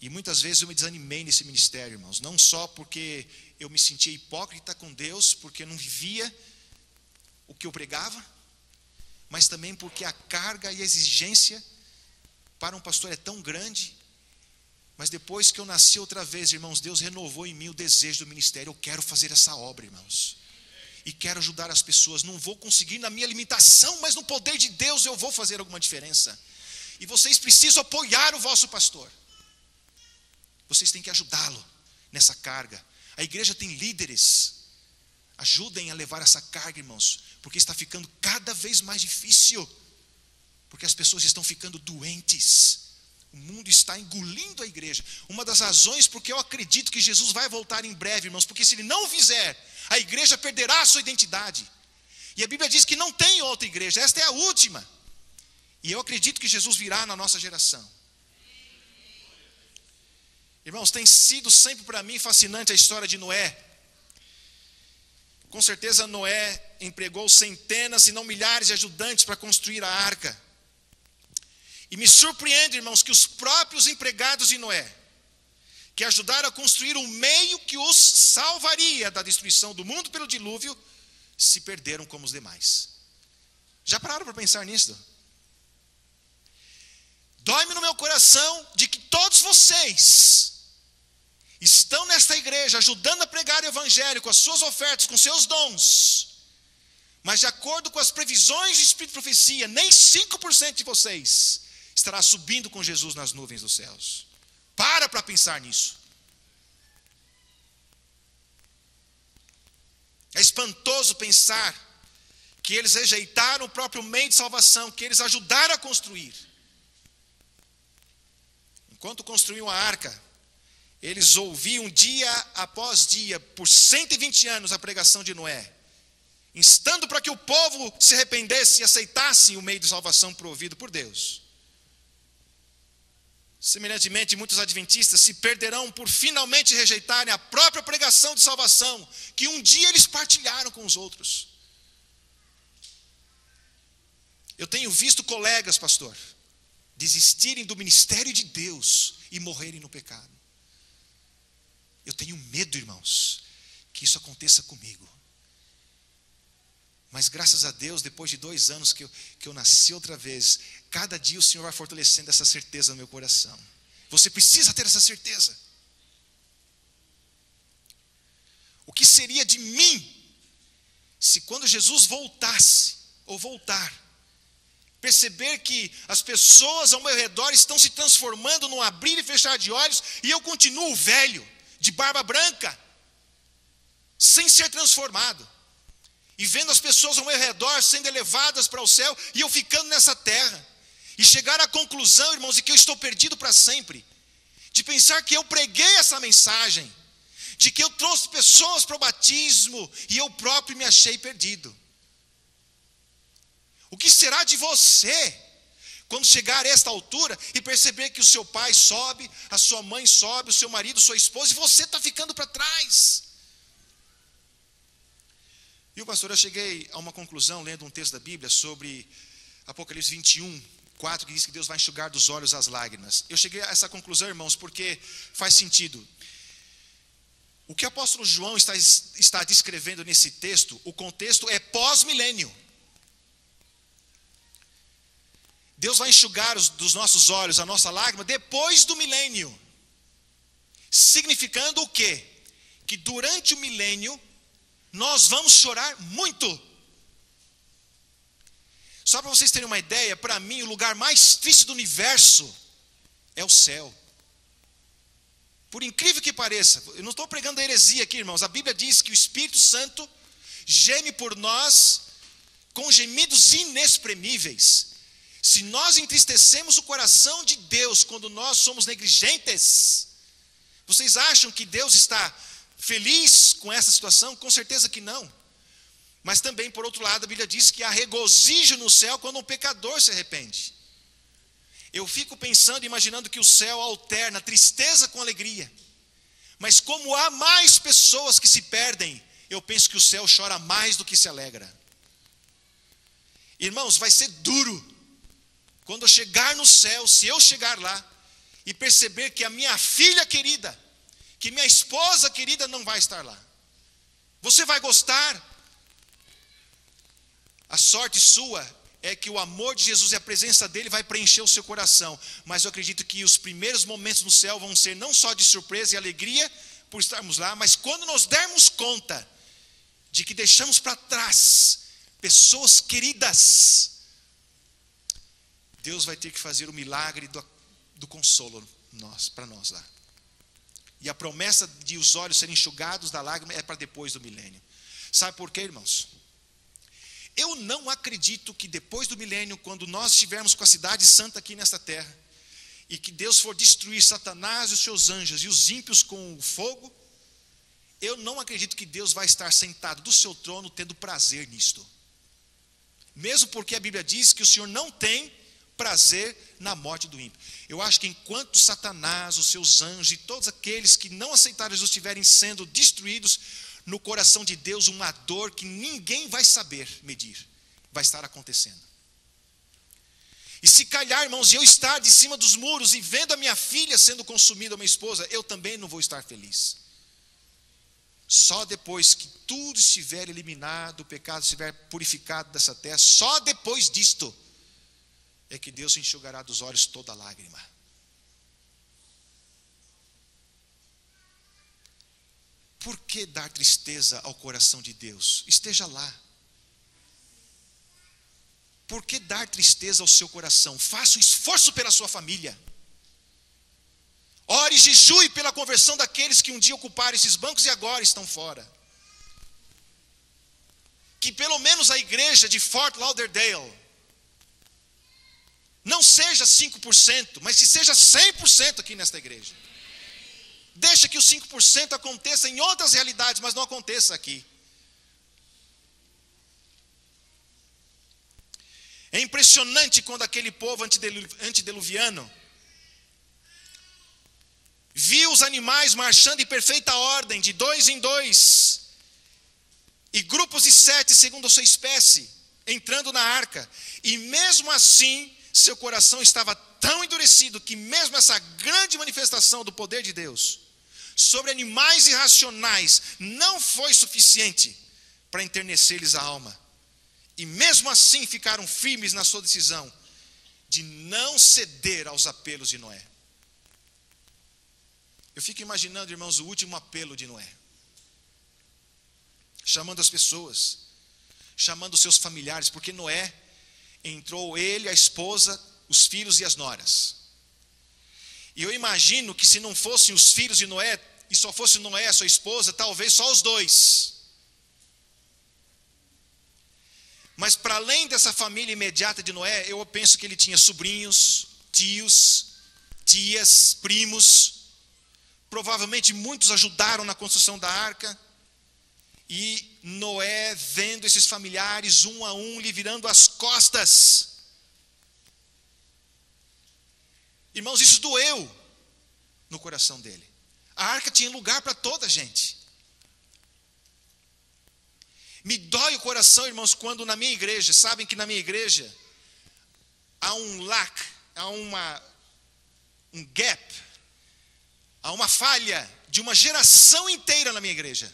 E muitas vezes eu me desanimei nesse ministério, irmãos. Não só porque eu me sentia hipócrita com Deus, porque eu não vivia o que eu pregava, mas também porque a carga e a exigência para um pastor é tão grande. Mas depois que eu nasci outra vez, irmãos, Deus renovou em mim o desejo do ministério. Eu quero fazer essa obra, irmãos. E quero ajudar as pessoas. Não vou conseguir na minha limitação, mas no poder de Deus eu vou fazer alguma diferença. E vocês precisam apoiar o vosso pastor. Vocês têm que ajudá-lo nessa carga. A igreja tem líderes. Ajudem a levar essa carga, irmãos, porque está ficando cada vez mais difícil. Porque as pessoas estão ficando doentes. O mundo está engolindo a igreja. Uma das razões porque eu acredito que Jesus vai voltar em breve, irmãos, porque se ele não fizer, a igreja perderá a sua identidade. E a Bíblia diz que não tem outra igreja, esta é a última. E eu acredito que Jesus virá na nossa geração. Irmãos, tem sido sempre para mim fascinante a história de Noé. Com certeza Noé empregou centenas, se não milhares de ajudantes para construir a arca. E me surpreende, irmãos, que os próprios empregados de Noé, que ajudaram a construir um meio que os salvaria da destruição do mundo pelo dilúvio, se perderam como os demais. Já pararam para pensar nisso? Dói-me no meu coração de que todos vocês estão nesta igreja ajudando a pregar o evangelho com as suas ofertas, com seus dons, mas de acordo com as previsões de Espírito de Profecia, nem 5% de vocês estará subindo com Jesus nas nuvens dos céus. Para pensar nisso. É espantoso pensar que eles rejeitaram o próprio meio de salvação, que eles ajudaram a construir. Enquanto construíam a arca, eles ouviam dia após dia, por 120 anos, a pregação de Noé, instando para que o povo se arrependesse e aceitasse o meio de salvação provido por Deus. Semelhantemente, muitos adventistas se perderão por finalmente rejeitarem a própria pregação de salvação, que um dia eles partilharam com os outros. Eu tenho visto colegas, pastor, desistirem do ministério de Deus e morrerem no pecado. Eu tenho medo, irmãos, que isso aconteça comigo. Mas graças a Deus, depois de 2 anos que eu nasci outra vez, cada dia o Senhor vai fortalecendo essa certeza no meu coração. Você precisa ter essa certeza. O que seria de mim, se quando Jesus voltasse, ou voltar, perceber que as pessoas ao meu redor estão se transformando num abrir e fechar de olhos, e eu continuo velho, de barba branca, sem ser transformado. E vendo as pessoas ao meu redor sendo elevadas para o céu, e eu ficando nessa terra. E chegar à conclusão, irmãos, de que eu estou perdido para sempre. De pensar que eu preguei essa mensagem. De que eu trouxe pessoas para o batismo, e eu próprio me achei perdido. O que será de você, quando chegar a esta altura, e perceber que o seu pai sobe, a sua mãe sobe, o seu marido, sua esposa, e você está ficando para trás? Viu, pastor, eu cheguei a uma conclusão, lendo um texto da Bíblia, sobre Apocalipse 21, 4, que diz que Deus vai enxugar dos olhos as lágrimas. Eu cheguei a essa conclusão, irmãos, porque faz sentido. O que o apóstolo João está descrevendo nesse texto, o contexto é pós-milênio. Deus vai enxugar dos nossos olhos a nossa lágrima depois do milênio. Significando o quê? Que durante o milênio, nós vamos chorar muito. Só para vocês terem uma ideia, para mim o lugar mais triste do universo é o céu. Por incrível que pareça, eu não estou pregando a heresia aqui, irmãos. A Bíblia diz que o Espírito Santo geme por nós com gemidos inexprimíveis. Se nós entristecemos o coração de Deus quando nós somos negligentes, vocês acham que Deus está feliz com essa situação? Com certeza que não. Mas também, por outro lado, a Bíblia diz que há regozijo no céu quando um pecador se arrepende. Eu fico pensando, imaginando que o céu alterna tristeza com alegria. Mas como há mais pessoas que se perdem, eu penso que o céu chora mais do que se alegra. Irmãos, vai ser duro quando eu chegar no céu, se eu chegar lá, e perceber que a minha filha querida, que minha esposa querida não vai estar lá. Você vai gostar? A sorte sua é que o amor de Jesus e a presença dele vai preencher o seu coração. Mas eu acredito que os primeiros momentos no céu vão ser não só de surpresa e alegria por estarmos lá, mas quando nos dermos conta de que deixamos para trás pessoas queridas, Deus vai ter que fazer o milagre do consolo para nós lá. E a promessa de os olhos serem enxugados da lágrima é para depois do milênio. Sabe por quê, irmãos? Eu não acredito que depois do milênio, quando nós estivermos com a cidade santa aqui nesta terra, e que Deus for destruir Satanás e os seus anjos e os ímpios com o fogo, eu não acredito que Deus vai estar sentado do seu trono tendo prazer nisto. Mesmo porque a Bíblia diz que o Senhor não tem prazer na morte do ímpio. Eu acho que enquanto Satanás, os seus anjos e todos aqueles que não aceitaram Jesus estiverem sendo destruídos, no coração de Deus uma dor que ninguém vai saber medir, vai estar acontecendo. E se calhar, irmãos, eu estar de cima dos muros e vendo a minha filha sendo consumida, a minha esposa, eu também não vou estar feliz. Só depois que tudo estiver eliminado, o pecado estiver purificado dessa terra, só depois disto é que Deus enxugará dos olhos toda lágrima. Por que dar tristeza ao coração de Deus? Esteja lá. Por que dar tristeza ao seu coração? Faça um esforço pela sua família. Ore e jejue pela conversão daqueles que um dia ocuparam esses bancos e agora estão fora. Que pelo menos a igreja de Fort Lauderdale não seja 5%, mas que seja 100% aqui nesta igreja. Deixa que os 5% aconteça em outras realidades, mas não aconteça aqui. É impressionante quando aquele povo antediluviano viu os animais marchando em perfeita ordem, de 2 em 2, e grupos de 7, segundo a sua espécie, entrando na arca. E mesmo assim, seu coração estava tão endurecido que mesmo essa grande manifestação do poder de Deus sobre animais irracionais não foi suficiente para enternecer-lhes a alma. E mesmo assim ficaram firmes na sua decisão de não ceder aos apelos de Noé. Eu fico imaginando, irmãos, o último apelo de Noé. Chamando as pessoas, chamando os seus familiares, porque Noé entrou ele, a esposa, os filhos e as noras. E eu imagino que se não fossem os filhos de Noé, e só fosse Noé e a sua esposa, talvez só os dois. Mas para além dessa família imediata de Noé, eu penso que ele tinha sobrinhos, tios, tias, primos. Provavelmente muitos ajudaram na construção da arca. E Noé, vendo esses familiares um a um, lhe virando as costas. Irmãos, isso doeu no coração dele. A arca tinha lugar para toda a gente. Me dói o coração, irmãos, quando na minha igreja, sabem que na minha igreja há um lack, há um gap, há uma falha de uma geração inteira na minha igreja.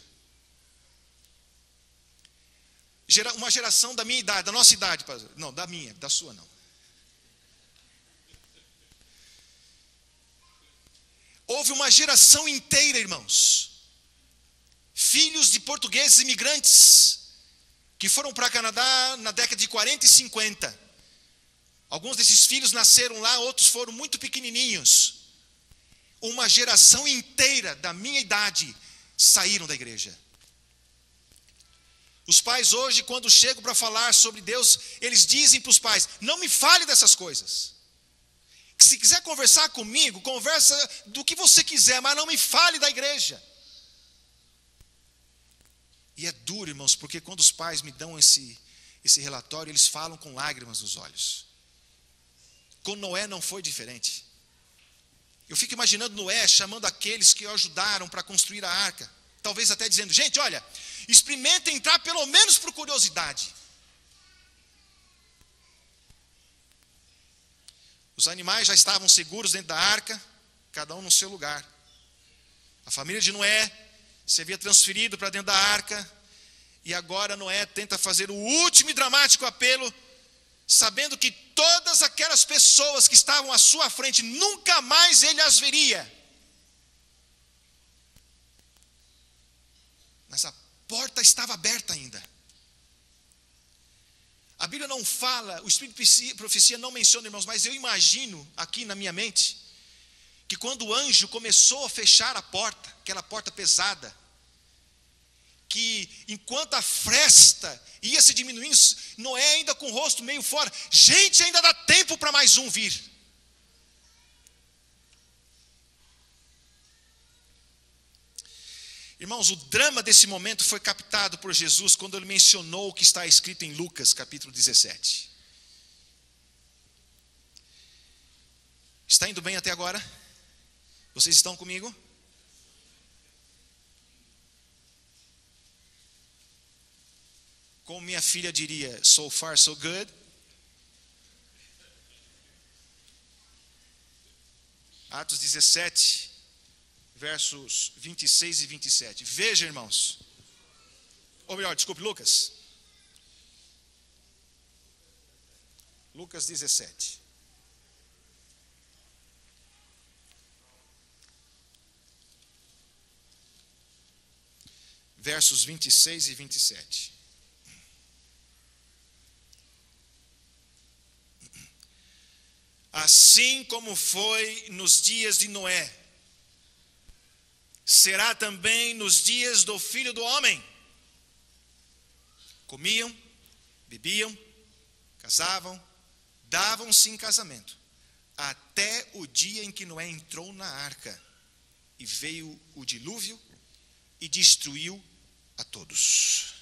Uma geração da minha idade, da nossa idade, não, da minha, da sua não. Houve uma geração inteira, irmãos, filhos de portugueses imigrantes, que foram para o Canadá na década de 40 e 50. Alguns desses filhos nasceram lá, outros foram muito pequenininhos. Uma geração inteira da minha idade saíram da igreja. Os pais hoje, quando chegam para falar sobre Deus, eles dizem para os pais: não me fale dessas coisas. Se quiser conversar comigo, conversa do que você quiser, mas não me fale da igreja. E é duro, irmãos, porque quando os pais me dão esse relatório, eles falam com lágrimas nos olhos. Com Noé não foi diferente. Eu fico imaginando Noé chamando aqueles que o ajudaram para construir a arca. Talvez até dizendo: gente, olha, experimentem entrar pelo menos por curiosidade. Os animais já estavam seguros dentro da arca, cada um no seu lugar. A família de Noé se havia transferido para dentro da arca, e agora Noé tenta fazer o último e dramático apelo, sabendo que todas aquelas pessoas que estavam à sua frente, nunca mais ele as veria. Mas a porta estava aberta ainda. A Bíblia não fala, o Espírito de profecia não menciona, irmãos, mas eu imagino aqui na minha mente, que quando o anjo começou a fechar a porta, aquela porta pesada, que enquanto a fresta ia se diminuindo, Noé ainda com o rosto meio fora: gente, ainda dá tempo para mais um vir. Irmãos, o drama desse momento foi captado por Jesus quando ele mencionou o que está escrito em Lucas, capítulo 17. Está indo bem até agora? Vocês estão comigo? Como minha filha diria, so far so good. Atos 17, versos 26 e 27. Veja, irmãos. Ou melhor, desculpe, Lucas. Lucas 17. Versos 26 e 27. Assim como foi nos dias de Noé, será também nos dias do Filho do Homem. Comiam, bebiam, casavam, davam-se em casamento, até o dia em que Noé entrou na arca, e veio o dilúvio e destruiu a todos.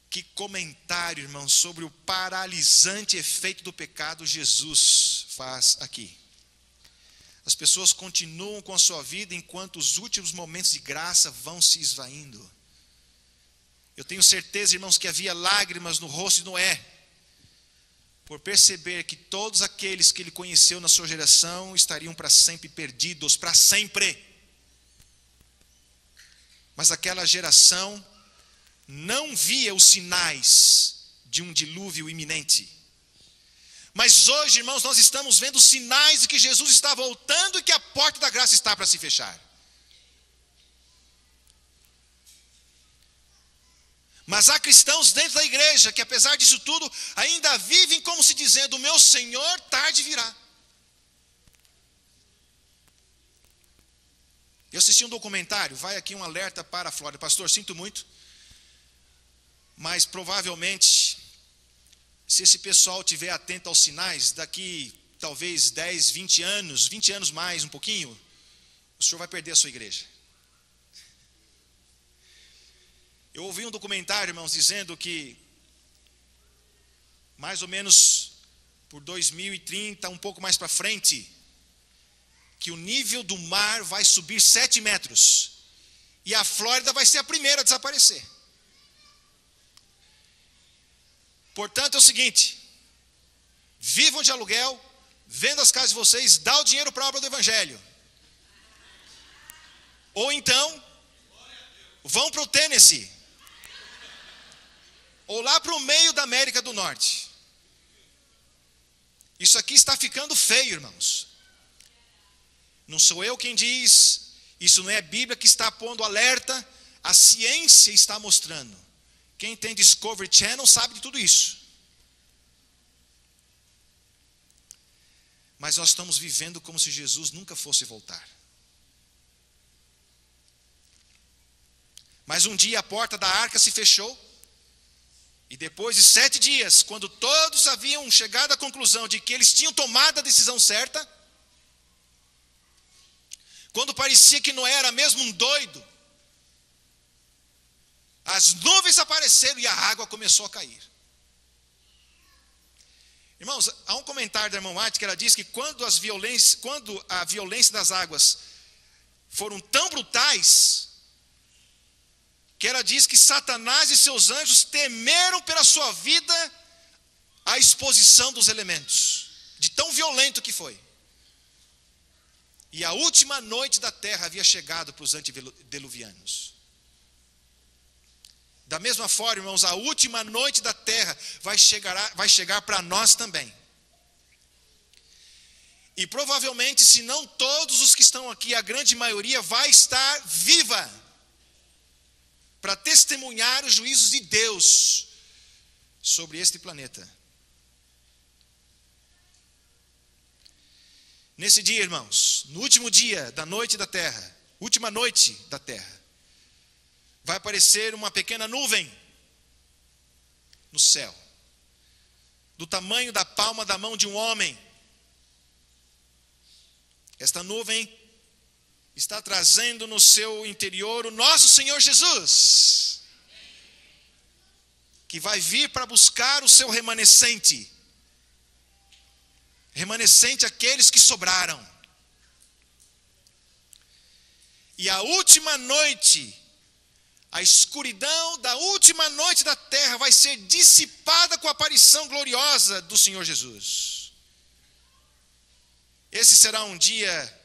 Que comentário, irmãos, sobre o paralisante efeito do pecado Jesus faz aqui. As pessoas continuam com a sua vida enquanto os últimos momentos de graça vão se esvaindo. Eu tenho certeza, irmãos, que havia lágrimas no rosto de Noé, por perceber que todos aqueles que ele conheceu na sua geração estariam para sempre perdidos, para sempre. Mas aquela geração não via os sinais de um dilúvio iminente. Mas hoje, irmãos, nós estamos vendo sinais de que Jesus está voltando e que a porta da graça está para se fechar. Mas há cristãos dentro da igreja que, apesar disso tudo, ainda vivem como se dizendo: o meu Senhor tarde virá. Eu assisti um documentário, vai aqui um alerta para a Flórida. Pastor, sinto muito, mas provavelmente, se esse pessoal estiver atento aos sinais, daqui talvez 10, 20 anos mais um pouquinho, o senhor vai perder a sua igreja. Eu ouvi um documentário, irmãos, dizendo que mais ou menos por 2030, um pouco mais para frente, que o nível do mar vai subir 7 metros, e a Flórida vai ser a primeira a desaparecer. Portanto, é o seguinte: vivam de aluguel, vendam as casas de vocês, dá o dinheiro para a obra do Evangelho. Ou então, vão para o Tennessee, ou lá para o meio da América do Norte. Isso aqui está ficando feio, irmãos. Não sou eu quem diz, isso não é a Bíblia que está pondo alerta, a ciência está mostrando. Quem tem Discovery Channel sabe de tudo isso. Mas nós estamos vivendo como se Jesus nunca fosse voltar. Mas um dia a porta da arca se fechou, e depois de 7 dias, quando todos haviam chegado à conclusão de que eles tinham tomado a decisão certa, quando parecia que Noé era mesmo um doido, as nuvens apareceram e a água começou a cair. Irmãos, há um comentário da irmã White que ela diz que quando a violência das águas foram tão brutais, que ela diz que Satanás e seus anjos temeram pela sua vida a exposição dos elementos, de tão violento que foi. E a última noite da terra havia chegado para os antediluvianos. Da mesma forma, irmãos, a última noite da terra vai chegar para nós também. E provavelmente, se não todos os que estão aqui, a grande maioria vai estar viva para testemunhar os juízos de Deus sobre este planeta. Nesse dia, irmãos, no último dia da noite da terra, última noite da terra, vai aparecer uma pequena nuvem no céu, do tamanho da palma da mão de um homem. Esta nuvem está trazendo no seu interior o nosso Senhor Jesus, que vai vir para buscar o seu remanescente. Remanescente, aqueles que sobraram. E a última noite, a escuridão da última noite da terra vai ser dissipada com a aparição gloriosa do Senhor Jesus. Esse será um dia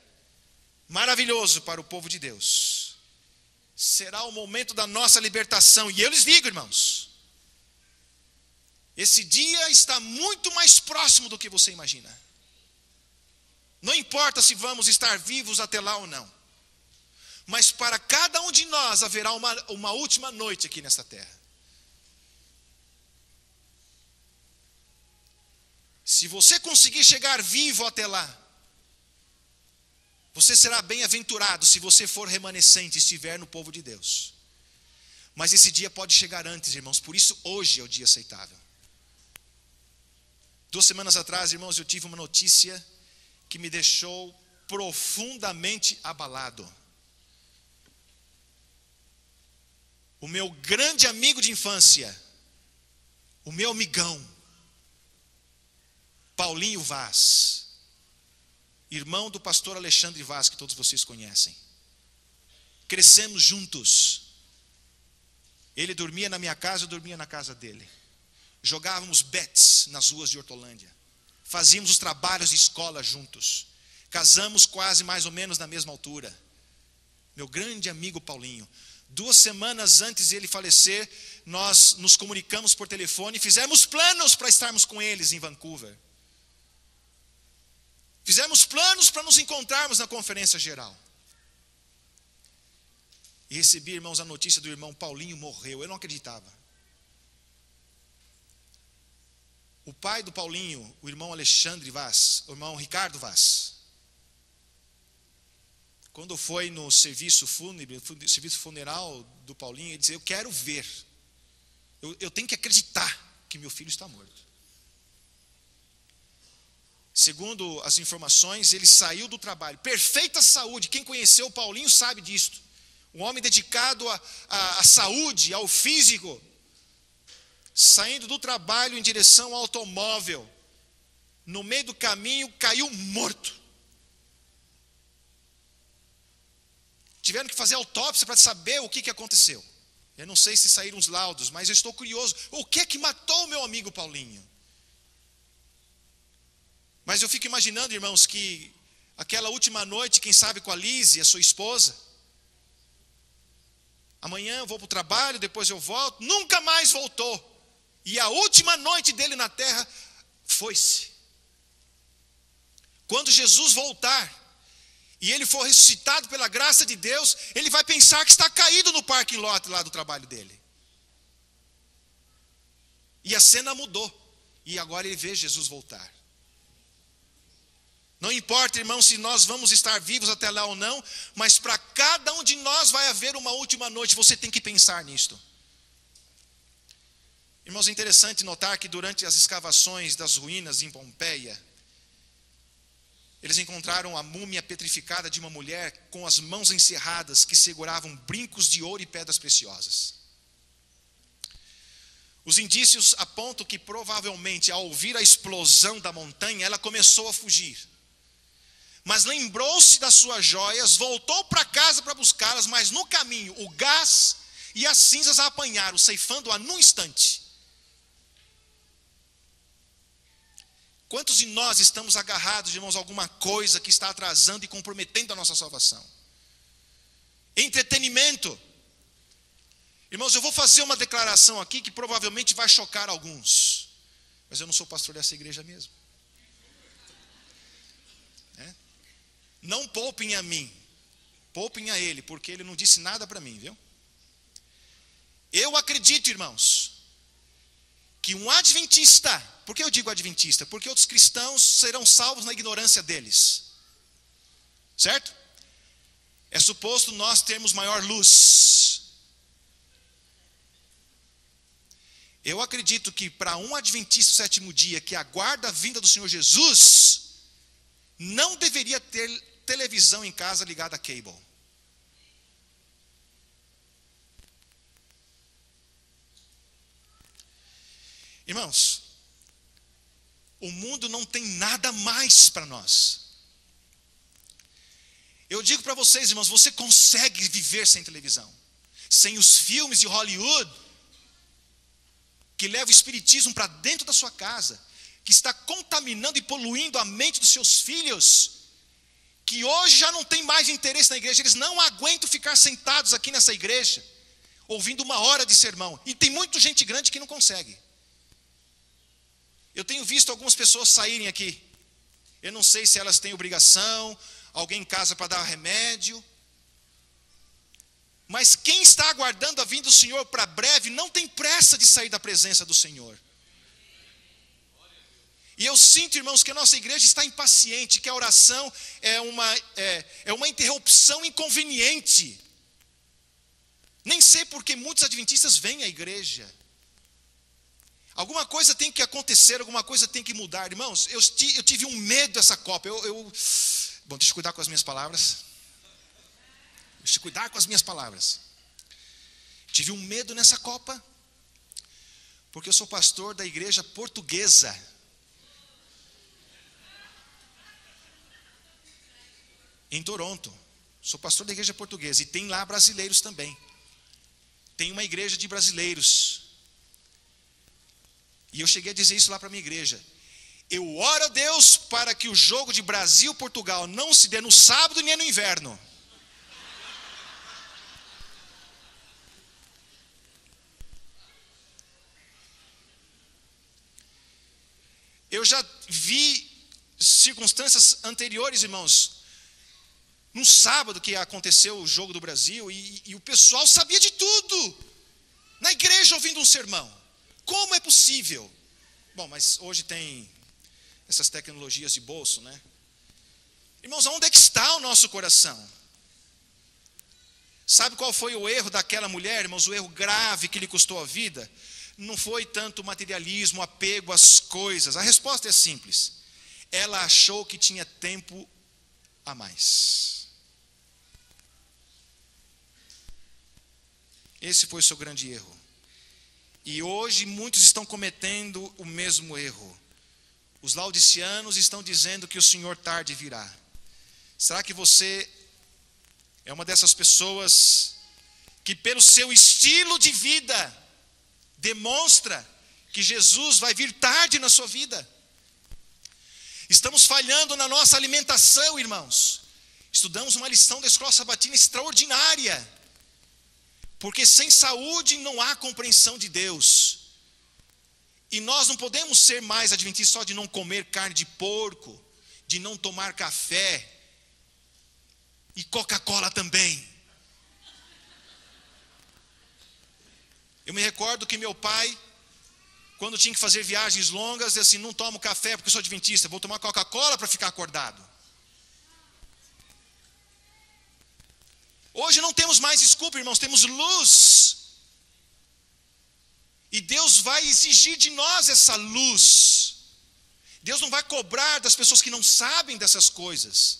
maravilhoso para o povo de Deus. Será o momento da nossa libertação. E eu lhes digo, irmãos, esse dia está muito mais próximo do que você imagina. Não importa se vamos estar vivos até lá ou não. Mas para cada um de nós haverá uma última noite aqui nesta terra. Se você conseguir chegar vivo até lá, você será bem-aventurado se você for remanescente e estiver no povo de Deus. Mas esse dia pode chegar antes, irmãos, por isso hoje é o dia aceitável. 2 semanas atrás, irmãos, eu tive uma notícia que me deixou profundamente abalado. O meu grande amigo de infância, o meu amigão, Paulinho Vaz, irmão do pastor Alexandre Vaz, que todos vocês conhecem. Crescemos juntos. Ele dormia na minha casa, eu dormia na casa dele. Jogávamos bets nas ruas de Hortolândia. Fazíamos os trabalhos de escola juntos. Casamos quase mais ou menos na mesma altura. Meu grande amigo Paulinho. 2 semanas antes de ele falecer, nós nos comunicamos por telefone e fizemos planos para estarmos com eles em Vancouver. Fizemos planos para nos encontrarmos na conferência geral. E recebi, irmãos, a notícia do irmão Paulinho morreu. Eu não acreditava. O pai do Paulinho, o irmão Alexandre Vaz, o irmão Ricardo Vaz, quando foi no serviço fúnebre, serviço funeral do Paulinho, ele disse: eu quero ver, eu tenho que acreditar que meu filho está morto. Segundo as informações, ele saiu do trabalho, perfeita saúde. Quem conheceu o Paulinho sabe disto. Um homem dedicado à saúde, ao físico, saindo do trabalho em direção ao automóvel, no meio do caminho caiu morto. Tiveram que fazer autópsia para saber o que aconteceu. Eu não sei se saíram os laudos, mas eu estou curioso. O que é que matou o meu amigo Paulinho? Mas eu fico imaginando, irmãos, que aquela última noite, quem sabe com a Lise, a sua esposa, amanhã eu vou para o trabalho, depois eu volto, nunca mais voltou. E a última noite dele na terra foi-se. Quando Jesus voltar, e ele for ressuscitado pela graça de Deus, ele vai pensar que está caído no parking lot lá do trabalho dele. E a cena mudou. E agora ele vê Jesus voltar. Não importa, irmão, se nós vamos estar vivos até lá ou não, mas para cada um de nós vai haver uma última noite. Você tem que pensar nisto. Irmãos, é interessante notar que durante as escavações das ruínas em Pompeia, eles encontraram a múmia petrificada de uma mulher com as mãos encerradas que seguravam brincos de ouro e pedras preciosas. Os indícios apontam que provavelmente ao ouvir a explosão da montanha, ela começou a fugir. Mas lembrou-se das suas joias, voltou para casa para buscá-las, mas no caminho o gás e as cinzas a apanharam, ceifando-a num instante. Quantos de nós estamos agarrados, irmãos, a alguma coisa que está atrasando e comprometendo a nossa salvação? Entretenimento. Irmãos, eu vou fazer uma declaração aqui que provavelmente vai chocar alguns. Mas eu não sou pastor dessa igreja mesmo. Não poupem a mim, poupem a ele, porque ele não disse nada para mim, viu? Eu acredito, irmãos, que um adventista, por que eu digo adventista? Porque outros cristãos serão salvos na ignorância deles, certo? É suposto nós termos maior luz. Eu acredito que para um adventista do sétimo dia que aguarda a vinda do Senhor Jesus, não deveria ter televisão em casa ligada a cable. Irmãos, o mundo não tem nada mais para nós. Eu digo para vocês, irmãos, você consegue viver sem televisão, sem os filmes de Hollywood, que levam o espiritismo para dentro da sua casa, que está contaminando e poluindo a mente dos seus filhos, que hoje já não tem mais interesse na igreja. Eles não aguentam ficar sentados aqui nessa igreja, ouvindo 1 hora de sermão. E tem muita gente grande que não consegue. Eu tenho visto algumas pessoas saírem aqui. Eu não sei se elas têm obrigação, alguém em casa para dar remédio. Mas quem está aguardando a vinda do Senhor para breve, não tem pressa de sair da presença do Senhor. E eu sinto, irmãos, que a nossa igreja está impaciente, que a oração é uma interrupção inconveniente. Nem sei porque muitos adventistas vêm à igreja. Alguma coisa tem que acontecer, alguma coisa tem que mudar. Irmãos, eu tive um medo dessa Copa. Bom, deixa eu cuidar com as minhas palavras. Deixa eu cuidar com as minhas palavras. Tive um medo nessa Copa, porque eu sou pastor da igreja portuguesa. Em Toronto. Sou pastor da igreja portuguesa. E tem lá brasileiros também. Tem uma igreja de brasileiros. E eu cheguei a dizer isso lá para a minha igreja. Eu oro a Deus para que o jogo de Brasil-Portugal não se dê no sábado nem no inverno. Eu já vi circunstâncias anteriores, irmãos, no sábado que aconteceu o jogo do Brasil, e o pessoal sabia de tudo, na igreja ouvindo um sermão. Como é possível? Bom, mas hoje tem essas tecnologias de bolso, né? Irmãos, aonde é que está o nosso coração? Sabe qual foi o erro daquela mulher, irmãos? O erro grave que lhe custou a vida? Não foi tanto o materialismo, o apego às coisas. A resposta é simples. Ela achou que tinha tempo a mais. Esse foi o seu grande erro. E hoje muitos estão cometendo o mesmo erro. Os laodiceanos estão dizendo que o Senhor tarde virá. Será que você é uma dessas pessoas que pelo seu estilo de vida demonstra que Jesus vai vir tarde na sua vida? Estamos falhando na nossa alimentação, irmãos. Estudamos uma lição da escola sabatina extraordinária. Porque sem saúde não há compreensão de Deus. E nós não podemos ser mais adventistas só de não comer carne de porco, de não tomar café e Coca-Cola também. Eu me recordo que meu pai, quando tinha que fazer viagens longas, dizia assim: não tomo café porque eu sou adventista, vou tomar Coca-Cola para ficar acordado. Hoje não temos mais desculpa, irmãos, temos luz. E Deus vai exigir de nós essa luz. Deus não vai cobrar das pessoas que não sabem dessas coisas.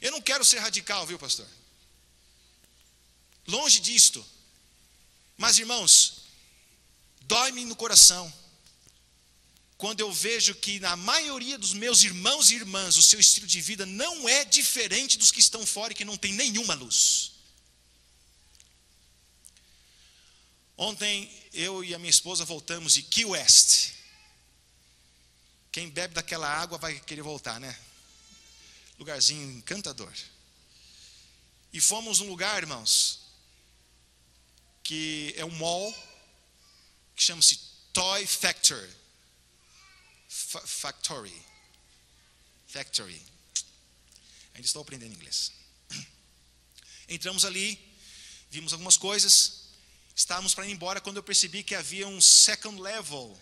Eu não quero ser radical, viu, pastor? Longe disto. Mas, irmãos, dói-me no coração quando eu vejo que na maioria dos meus irmãos e irmãs, o seu estilo de vida não é diferente dos que estão fora e que não tem nenhuma luz. Ontem, eu e a minha esposa voltamos de Key West. Quem bebe daquela água vai querer voltar, né? Lugarzinho encantador. E fomos num lugar, irmãos, que é um mall, que chama-se Toy Factory. Factory. Ainda estou aprendendo inglês. Entramos ali, vimos algumas coisas, estávamos para ir embora quando eu percebi que havia um second level.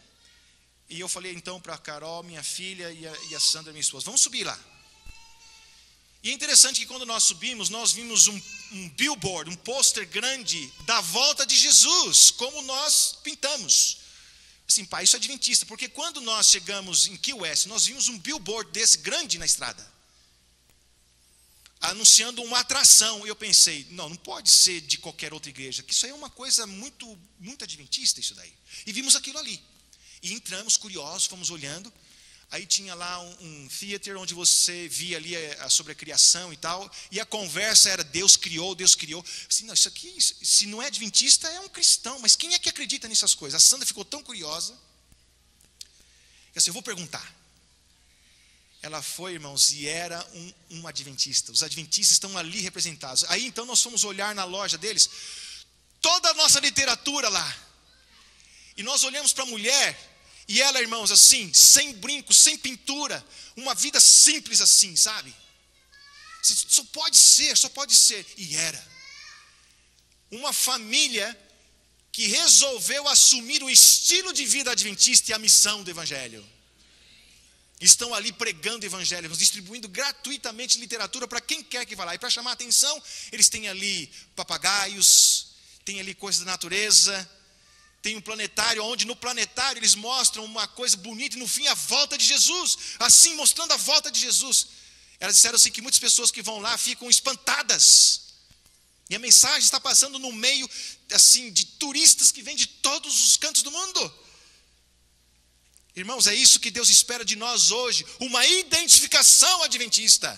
E eu falei então para a Carol, minha filha, e a Sandra, minha esposa, vamos subir lá. E é interessante que quando nós subimos, nós vimos um billboard, um pôster grande da volta de Jesus, como nós pintamos. Assim, pai, isso é adventista, porque quando nós chegamos em Key West, nós vimos um billboard desse grande na estrada, anunciando uma atração. E eu pensei, não pode ser de qualquer outra igreja, que isso aí é uma coisa muito, muito adventista, isso daí. E vimos aquilo ali. E entramos curiosos, fomos olhando. Aí tinha lá um theater onde você via ali sobre a criação e tal. E a conversa era Deus criou, Deus criou. Assim, não, isso aqui, se não é adventista, é um cristão. Mas quem é que acredita nessas coisas? A Sandra ficou tão curiosa. Que assim, eu vou perguntar. Ela foi, irmãos, e era um adventista. Os adventistas estão ali representados. Aí então nós fomos olhar na loja deles. Toda a nossa literatura lá. E nós olhamos para a mulher. E ela, irmãos, assim, sem brinco, sem pintura, uma vida simples assim, sabe? Só pode ser. E era. Uma família que resolveu assumir o estilo de vida adventista e a missão do evangelho. Estão ali pregando o evangelho, distribuindo gratuitamente literatura para quem quer que vá lá. E para chamar a atenção, eles têm ali papagaios, tem ali coisas da natureza. Tem um planetário, onde no planetário eles mostram uma coisa bonita e no fim a volta de Jesus, assim mostrando a volta de Jesus. Elas disseram assim que muitas pessoas que vão lá ficam espantadas. E a mensagem está passando no meio assim de turistas que vêm de todos os cantos do mundo. Irmãos, é isso que Deus espera de nós hoje, uma identificação adventista.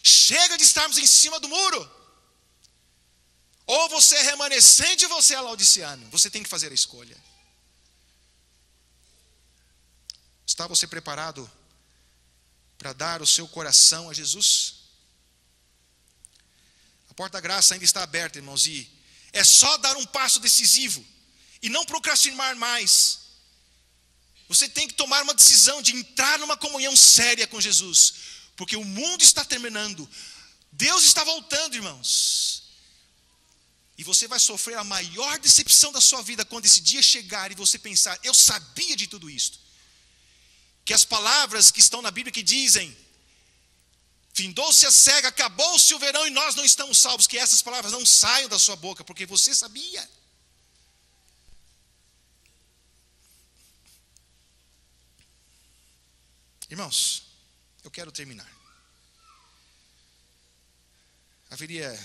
Chega de estarmos em cima do muro. Ou você é remanescente ou você é laodiceano. Você tem que fazer a escolha. Está você preparado para dar o seu coração a Jesus? A porta da graça ainda está aberta, irmãos, e é só dar um passo decisivo e não procrastinar mais. Você tem que tomar uma decisão de entrar numa comunhão séria com Jesus, porque o mundo está terminando. Deus está voltando, irmãos. E você vai sofrer a maior decepção da sua vida quando esse dia chegar e você pensar, eu sabia de tudo isto. Que as palavras que estão na Bíblia que dizem, findou-se a cega, acabou-se o verão e nós não estamos salvos, que essas palavras não saiam da sua boca, porque você sabia. Irmãos, eu quero terminar. Haveria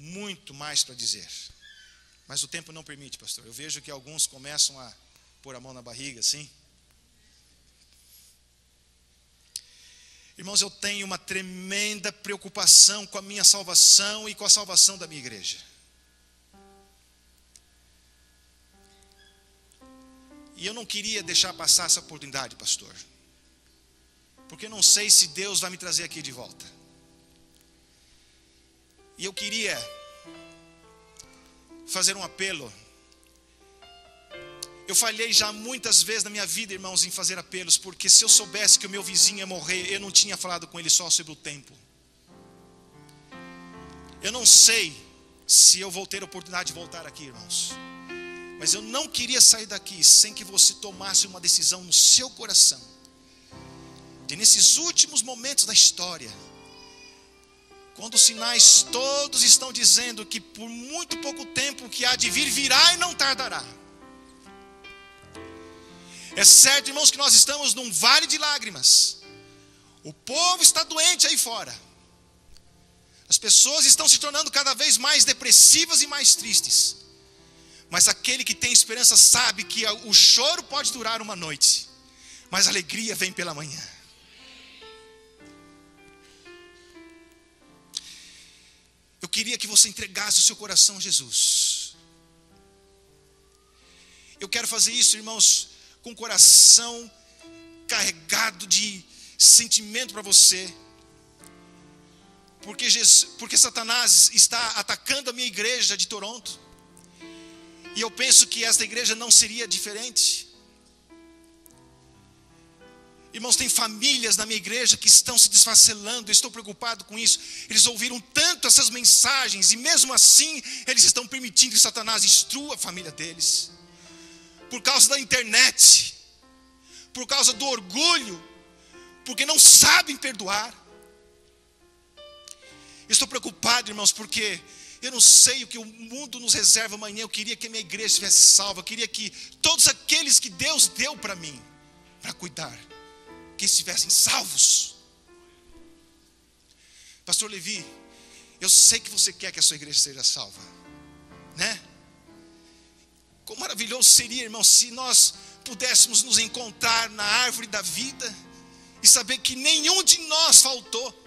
muito mais para dizer, mas o tempo não permite, pastor. Eu vejo que alguns começam a pôr a mão na barriga, assim. Irmãos, eu tenho uma tremenda preocupação com a minha salvação e com a salvação da minha igreja. E eu não queria deixar passar essa oportunidade, pastor, porque eu não sei se Deus vai me trazer aqui de volta. E eu queria fazer um apelo. Eu falhei já muitas vezes na minha vida, irmãos, em fazer apelos, porque se eu soubesse que o meu vizinho ia morrer, eu não tinha falado com ele só sobre o tempo. Eu não sei se eu vou ter a oportunidade de voltar aqui, irmãos, mas eu não queria sair daqui sem que você tomasse uma decisão no seu coração, de nesses últimos momentos da história, quando os sinais todos estão dizendo que por muito pouco tempo o que há de vir virá e não tardará. É certo, irmãos, que nós estamos num vale de lágrimas. O povo está doente aí fora. As pessoas estão se tornando cada vez mais depressivas e mais tristes. Mas aquele que tem esperança sabe que o choro pode durar uma noite, mas a alegria vem pela manhã. Eu queria que você entregasse o seu coração a Jesus. Eu quero fazer isso, irmãos, com o coração carregado de sentimento para você. Porque Satanás está atacando a minha igreja de Toronto. E eu penso que esta igreja não seria diferente. Irmãos, tem famílias na minha igreja que estão se desfacelando. Eu estou preocupado com isso. Eles ouviram tanto essas mensagens e mesmo assim eles estão permitindo que Satanás destrua a família deles. Por causa da internet, por causa do orgulho, porque não sabem perdoar. Eu estou preocupado, irmãos, porque Eu não sei o que o mundo nos reserva amanhã. Eu queria que a minha igreja estivesse salva. Eu queria que todos aqueles que Deus deu para mim, para cuidar, que estivessem salvos. Pastor Levi, eu sei que você quer que a sua igreja seja salva, né? Como maravilhoso seria, irmão, se nós pudéssemos nos encontrar na árvore da vida e saber que nenhum de nós faltou.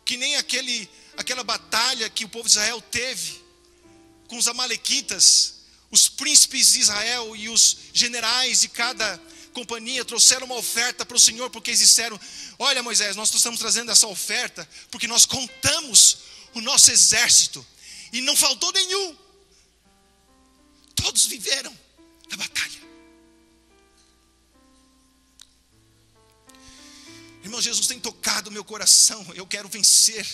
Que nem aquela batalha que o povo de Israel teve com os amalequitas. Os príncipes de Israel e os generais de cada companhia trouxeram uma oferta para o Senhor, porque eles disseram: olha, Moisés, nós estamos trazendo essa oferta porque nós contamos o nosso exército e não faltou nenhum. Todos viveram na batalha. Irmão, Jesus tem tocado o meu coração. Eu quero vencer.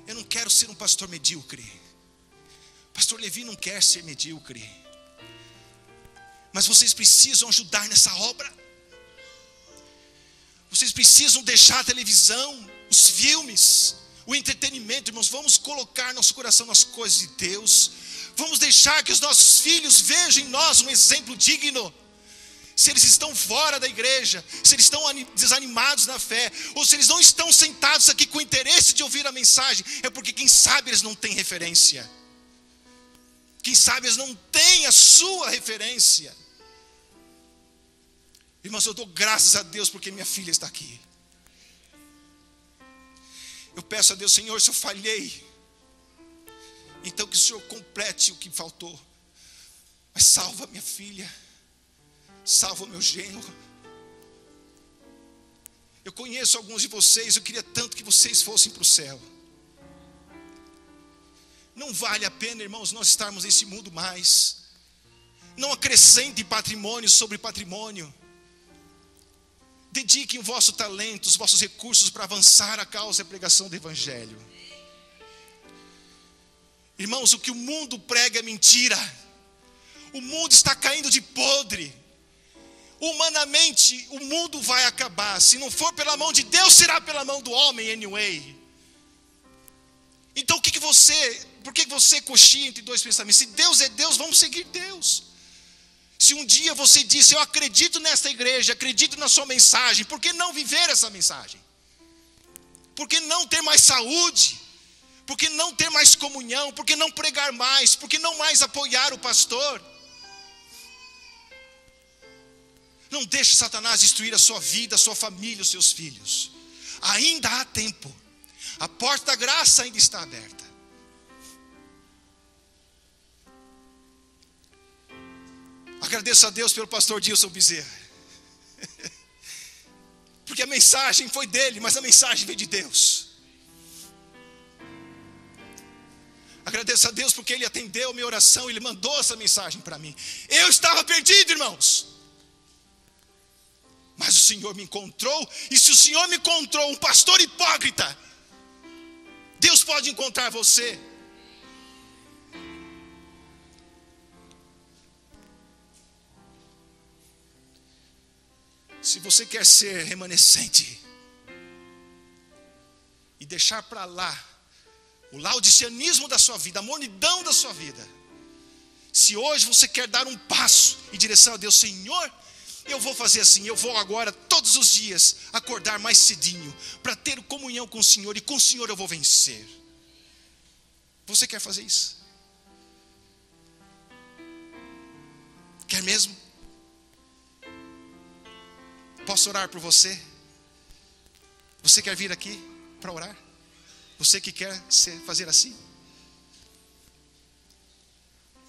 Eu não quero ser um pastor medíocre. Pastor Levi não quer ser medíocre. Mas vocês precisam ajudar nessa obra. Vocês precisam deixar a televisão, os filmes, o entretenimento. Irmãos, vamos colocar nosso coração nas coisas de Deus. Vamos deixar que os nossos filhos vejam em nós um exemplo digno. Se eles estão fora da igreja, se eles estão desanimados na fé, ou se eles não estão sentados aqui com interesse de ouvir a mensagem, é porque quem sabe eles não têm referência. Quem sabe eles não têm a sua referência. Irmãos, eu dou graças a Deus porque minha filha está aqui. Eu peço a Deus: Senhor, se eu falhei, então que o Senhor complete o que faltou. Mas salva minha filha. Salva o meu genro. Eu conheço alguns de vocês. Eu queria tanto que vocês fossem para o céu. Não vale a pena, irmãos, nós estarmos nesse mundo mais. Não acrescente patrimônio sobre patrimônio. Dediquem o vosso talento, os vossos recursos para avançar a causa e a pregação do Evangelho. Irmãos, o que o mundo prega é mentira. O mundo está caindo de podre. Humanamente, o mundo vai acabar. Se não for pela mão de Deus, será pela mão do homem, anyway. Então, por que você coxia entre dois pensamentos? Se Deus é Deus, vamos seguir Deus. Se um dia você disse: eu acredito nesta igreja, acredito na sua mensagem, por que não viver essa mensagem? Por que não ter mais saúde? Por que não ter mais comunhão? Por que não pregar mais? Por que não mais apoiar o pastor? Não deixe Satanás destruir a sua vida, a sua família, os seus filhos. Ainda há tempo. A porta da graça ainda está aberta. Agradeço a Deus pelo pastor Dilson Bezerra. Porque a mensagem foi dele, mas a mensagem veio de Deus. Agradeço a Deus porque ele atendeu a minha oração, ele mandou essa mensagem para mim. Eu estava perdido, irmãos. Mas o Senhor me encontrou. E se o Senhor me encontrou um pastor hipócrita, Deus pode encontrar você. Se você quer ser remanescente e deixar para lá o laodiceanismo da sua vida, a mornidão da sua vida, se hoje você quer dar um passo em direção a Deus: Senhor, eu vou fazer assim, eu vou agora todos os dias acordar mais cedinho para ter comunhão com o Senhor, e com o Senhor eu vou vencer. Você quer fazer isso? Quer mesmo? Posso orar por você? Você quer vir aqui para orar? Você que quer fazer assim?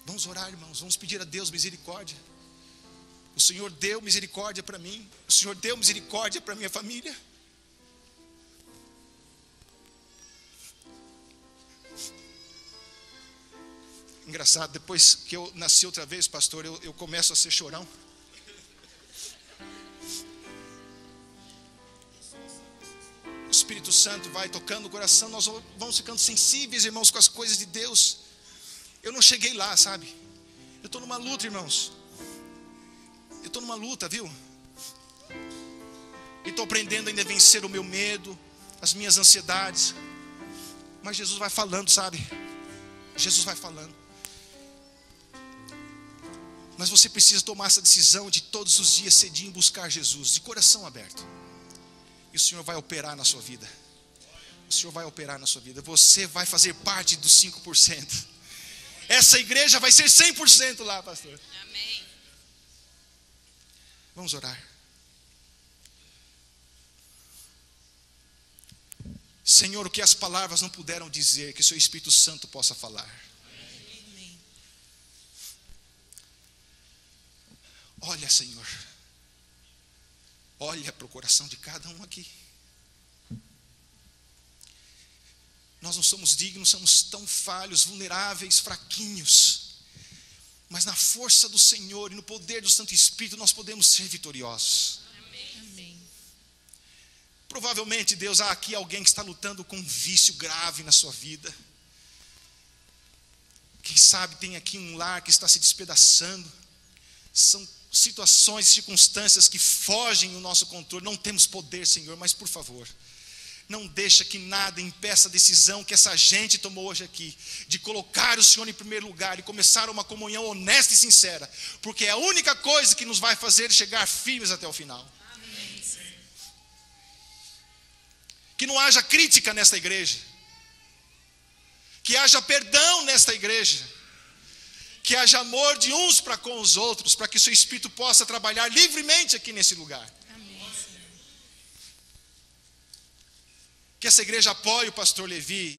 Vamos orar, irmãos, vamos pedir a Deus misericórdia. O Senhor deu misericórdia para mim. O Senhor deu misericórdia para minha família. Engraçado, depois que eu nasci outra vez, pastor, eu começo a ser chorão. O Espírito Santo vai tocando o coração, nós vamos ficando sensíveis, irmãos, com as coisas de Deus. Eu não cheguei lá, sabe? Eu estou numa luta, irmãos. Eu estou numa luta, viu? E estou aprendendo ainda a vencer o meu medo, as minhas ansiedades. Mas Jesus vai falando, sabe? Jesus vai falando. Mas você precisa tomar essa decisão de todos os dias cedinho buscar Jesus, de coração aberto. E o Senhor vai operar na sua vida. O Senhor vai operar na sua vida. Você vai fazer parte dos 5%. Essa igreja vai ser 100% lá, pastor. Amém. Vamos orar. Senhor, o que as palavras não puderam dizer, que o seu Espírito Santo possa falar. Amém. Olha, Senhor. Olha para o coração de cada um aqui. Nós não somos dignos, somos tão falhos, vulneráveis, fraquinhos. Mas na força do Senhor e no poder do Santo Espírito nós podemos ser vitoriosos. Amém. Provavelmente, Deus, há aqui alguém que está lutando com um vício grave na sua vida. Quem sabe tem aqui um lar que está se despedaçando. São situações, circunstâncias que fogem do nosso controle. Não temos poder, Senhor, mas por favor, não deixa que nada impeça a decisão que essa gente tomou hoje aqui, de colocar o Senhor em primeiro lugar e começar uma comunhão honesta e sincera, porque é a única coisa que nos vai fazer chegar firmes até o final. Amém. Que não haja crítica nesta igreja, que haja perdão nesta igreja, que haja amor de uns para com os outros, para que o seu Espírito possa trabalhar livremente aqui nesse lugar. Que essa igreja apoie o pastor Levi